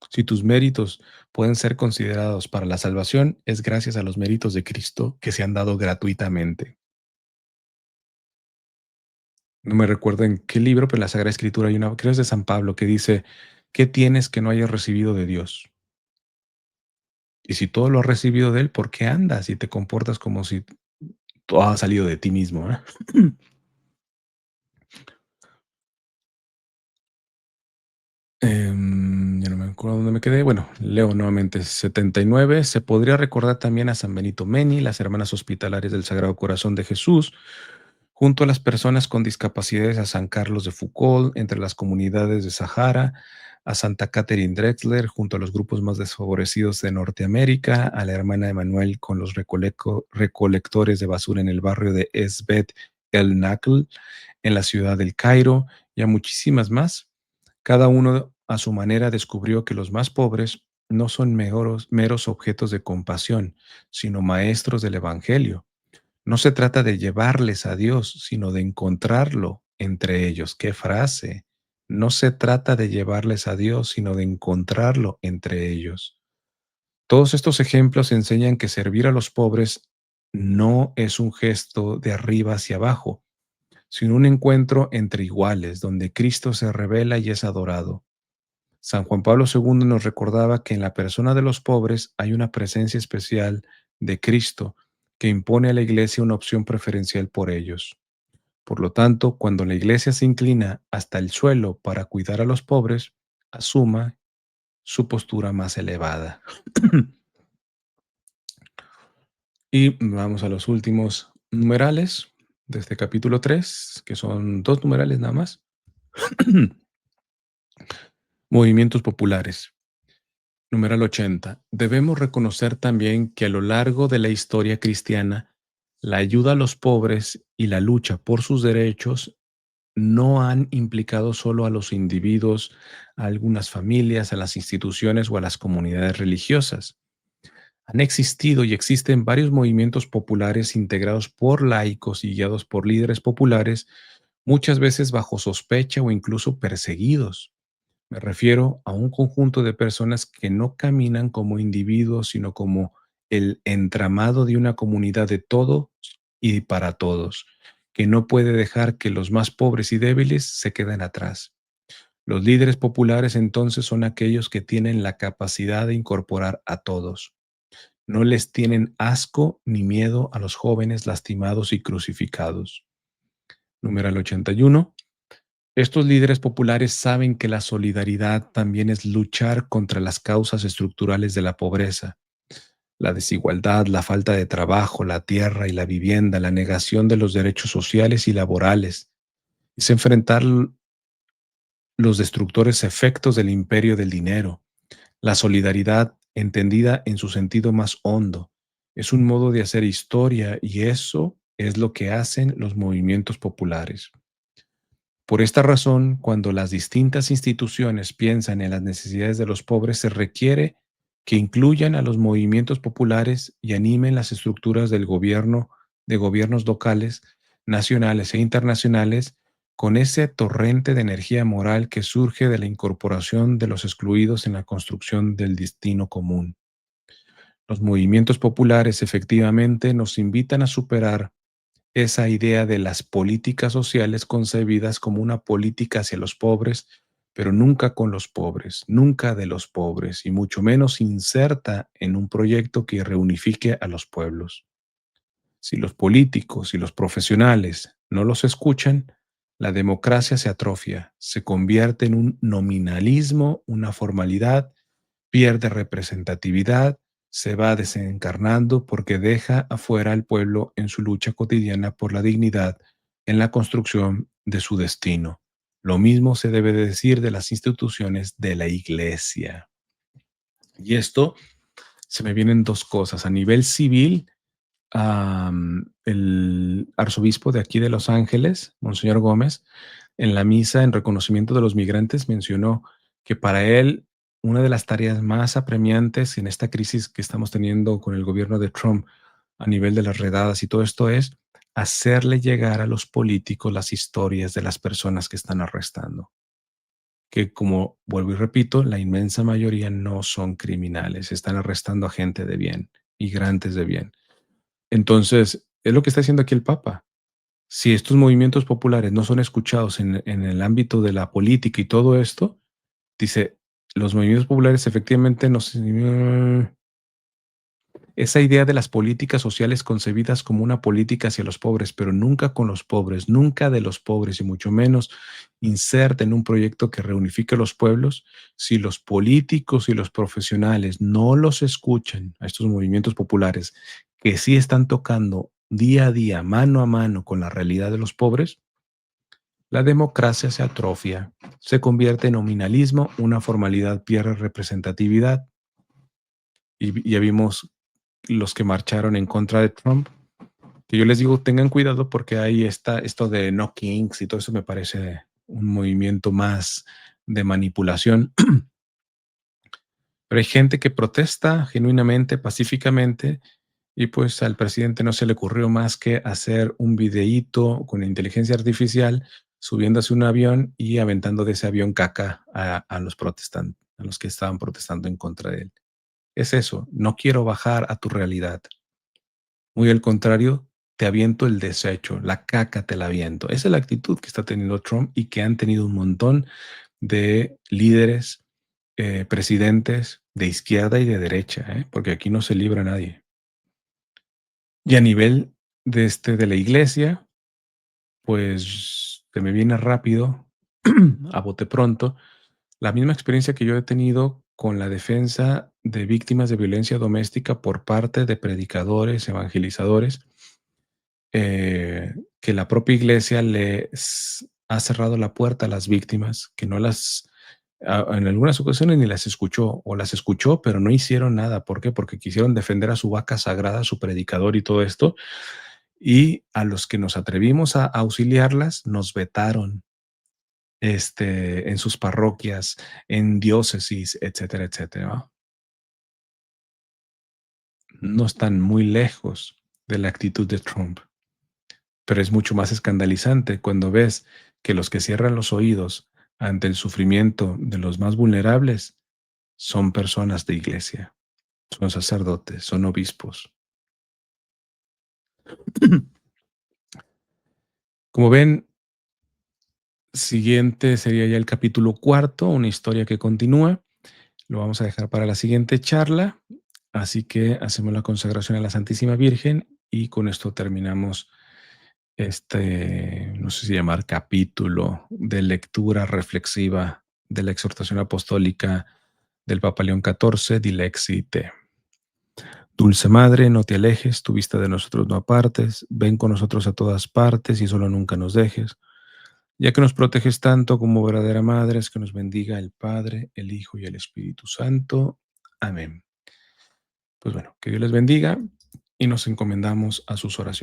Si tus méritos pueden ser considerados para la salvación, es gracias a los méritos de Cristo que se han dado gratuitamente. No me recuerdo en qué libro, pero en la Sagrada Escritura hay una, creo es de San Pablo, que dice, ¿qué tienes que no hayas recibido de Dios? Y si todo lo has recibido de Él, ¿por qué andas y te comportas como si todo ha salido de ti mismo? Ya no me acuerdo dónde me quedé. Bueno, leo nuevamente. 79. Se podría recordar también a San Benito Meni, las hermanas hospitalarias del Sagrado Corazón de Jesús, junto a las personas con discapacidades, a San Carlos de Foucault, entre las comunidades de Sahara, a Santa Catherine Drexler, junto a los grupos más desfavorecidos de Norteamérica, a la hermana Emanuel con los recolectores de basura en el barrio de Esbet el Nakhl, en la ciudad del Cairo y a muchísimas más. Cada uno a su manera descubrió que los más pobres no son meros objetos de compasión, sino maestros del Evangelio. No se trata de llevarles a Dios, sino de encontrarlo entre ellos. ¡Qué frase! No se trata de llevarles a Dios, sino de encontrarlo entre ellos. Todos estos ejemplos enseñan que servir a los pobres no es un gesto de arriba hacia abajo, sino un encuentro entre iguales, donde Cristo se revela y es adorado. San Juan Pablo II nos recordaba que en la persona de los pobres hay una presencia especial de Cristo que impone a la Iglesia una opción preferencial por ellos. Por lo tanto, cuando la Iglesia se inclina hasta el suelo para cuidar a los pobres, asuma su postura más elevada. Y vamos a los últimos numerales de este capítulo 3, que son dos numerales nada más. Movimientos populares. Numeral 80. Debemos reconocer también que a lo largo de la historia cristiana, la ayuda a los pobres y la lucha por sus derechos no han implicado solo a los individuos, a algunas familias, a las instituciones o a las comunidades religiosas. Han existido y existen varios movimientos populares integrados por laicos y guiados por líderes populares, muchas veces bajo sospecha o incluso perseguidos. Me refiero a un conjunto de personas que no caminan como individuos, sino como el entramado de una comunidad de todos y para todos, que no puede dejar que los más pobres y débiles se queden atrás. Los líderes populares entonces son aquellos que tienen la capacidad de incorporar a todos. No les tienen asco ni miedo a los jóvenes lastimados y crucificados. Numeral 81. Estos líderes populares saben que la solidaridad también es luchar contra las causas estructurales de la pobreza, la desigualdad, la falta de trabajo, la tierra y la vivienda, la negación de los derechos sociales y laborales. Es enfrentar los destructores efectos del imperio del dinero. La solidaridad, entendida en su sentido más hondo, es un modo de hacer historia y eso es lo que hacen los movimientos populares. Por esta razón, cuando las distintas instituciones piensan en las necesidades de los pobres, se requiere que incluyan a los movimientos populares y animen las estructuras del gobierno, de gobiernos locales, nacionales e internacionales, con ese torrente de energía moral que surge de la incorporación de los excluidos en la construcción del destino común. Los movimientos populares efectivamente nos invitan a superar esa idea de las políticas sociales concebidas como una política hacia los pobres, pero nunca con los pobres, nunca de los pobres, y mucho menos inserta en un proyecto que reunifique a los pueblos. Si los políticos y los profesionales no los escuchan, la democracia se atrofia, se convierte en un nominalismo, una formalidad, pierde representatividad, se va desencarnando porque deja afuera al pueblo en su lucha cotidiana por la dignidad en la construcción de su destino. Lo mismo se debe de decir de las instituciones de la iglesia. Y esto se me vienen dos cosas. A nivel civil, el arzobispo de aquí de Los Ángeles, Monseñor Gómez, en la misa en reconocimiento de los migrantes mencionó que para él una de las tareas más apremiantes en esta crisis que estamos teniendo con el gobierno de Trump a nivel de las redadas y todo esto es hacerle llegar a los políticos las historias de las personas que están arrestando, que como vuelvo y repito, la inmensa mayoría no son criminales, están arrestando a gente de bien, migrantes de bien. Entonces, es lo que está haciendo aquí el Papa. Si estos movimientos populares no son escuchados en el ámbito de la política y todo esto, dice, los movimientos populares efectivamente nos... esa idea de las políticas sociales concebidas como una política hacia los pobres, pero nunca con los pobres, nunca de los pobres y mucho menos inserta en un proyecto que reunifique los pueblos, si los políticos y los profesionales no los escuchan a estos movimientos populares que sí están tocando día a día, mano a mano con la realidad de los pobres, la democracia se atrofia, se convierte en nominalismo, una formalidad pierde representatividad y ya vimos los que marcharon en contra de Trump, Que yo les digo, tengan cuidado porque ahí está esto de no kings y todo eso me parece un movimiento más de manipulación. Pero hay gente que protesta genuinamente, pacíficamente, y pues al presidente no se le ocurrió más que hacer un videíto con inteligencia artificial, subiéndose a un avión y aventando de ese avión caca a los protestantes, a los que estaban protestando en contra de él. Es eso, no quiero bajar a tu realidad. Muy al contrario, te aviento el desecho, la caca te la aviento. Esa es la actitud que está teniendo Trump y que han tenido un montón de líderes, presidentes de izquierda y de derecha, porque aquí no se libra nadie. Y a nivel de la iglesia, pues se me viene rápido, a bote pronto, la misma experiencia que yo he tenido con la defensa de víctimas de violencia doméstica por parte de predicadores, evangelizadores, que la propia iglesia les ha cerrado la puerta a las víctimas, que no las, en algunas ocasiones ni las escuchó, o las escuchó, pero no hicieron nada. ¿Por qué? Porque quisieron defender a su vaca sagrada, a su predicador y todo esto, y a los que nos atrevimos a auxiliarlas, nos vetaron, en sus parroquias, en diócesis, etcétera, etcétera, ¿no? No están muy lejos de la actitud de Trump. Pero es mucho más escandalizante cuando ves que los que cierran los oídos ante el sufrimiento de los más vulnerables son personas de iglesia, son sacerdotes, son obispos. Como ven, siguiente sería ya el capítulo cuarto, una historia que continúa. Lo vamos a dejar para la siguiente charla. Así que hacemos la consagración a la Santísima Virgen y con esto terminamos no sé si llamar capítulo de lectura reflexiva de la exhortación apostólica del Papa León XIV, Dilexi Te. Dulce Madre, no te alejes, tu vista de nosotros no apartes, ven con nosotros a todas partes y solo nunca nos dejes, ya que nos proteges tanto como verdadera Madre, es que nos bendiga el Padre, el Hijo y el Espíritu Santo. Amén. Pues bueno, que Dios les bendiga y nos encomendamos a sus oraciones.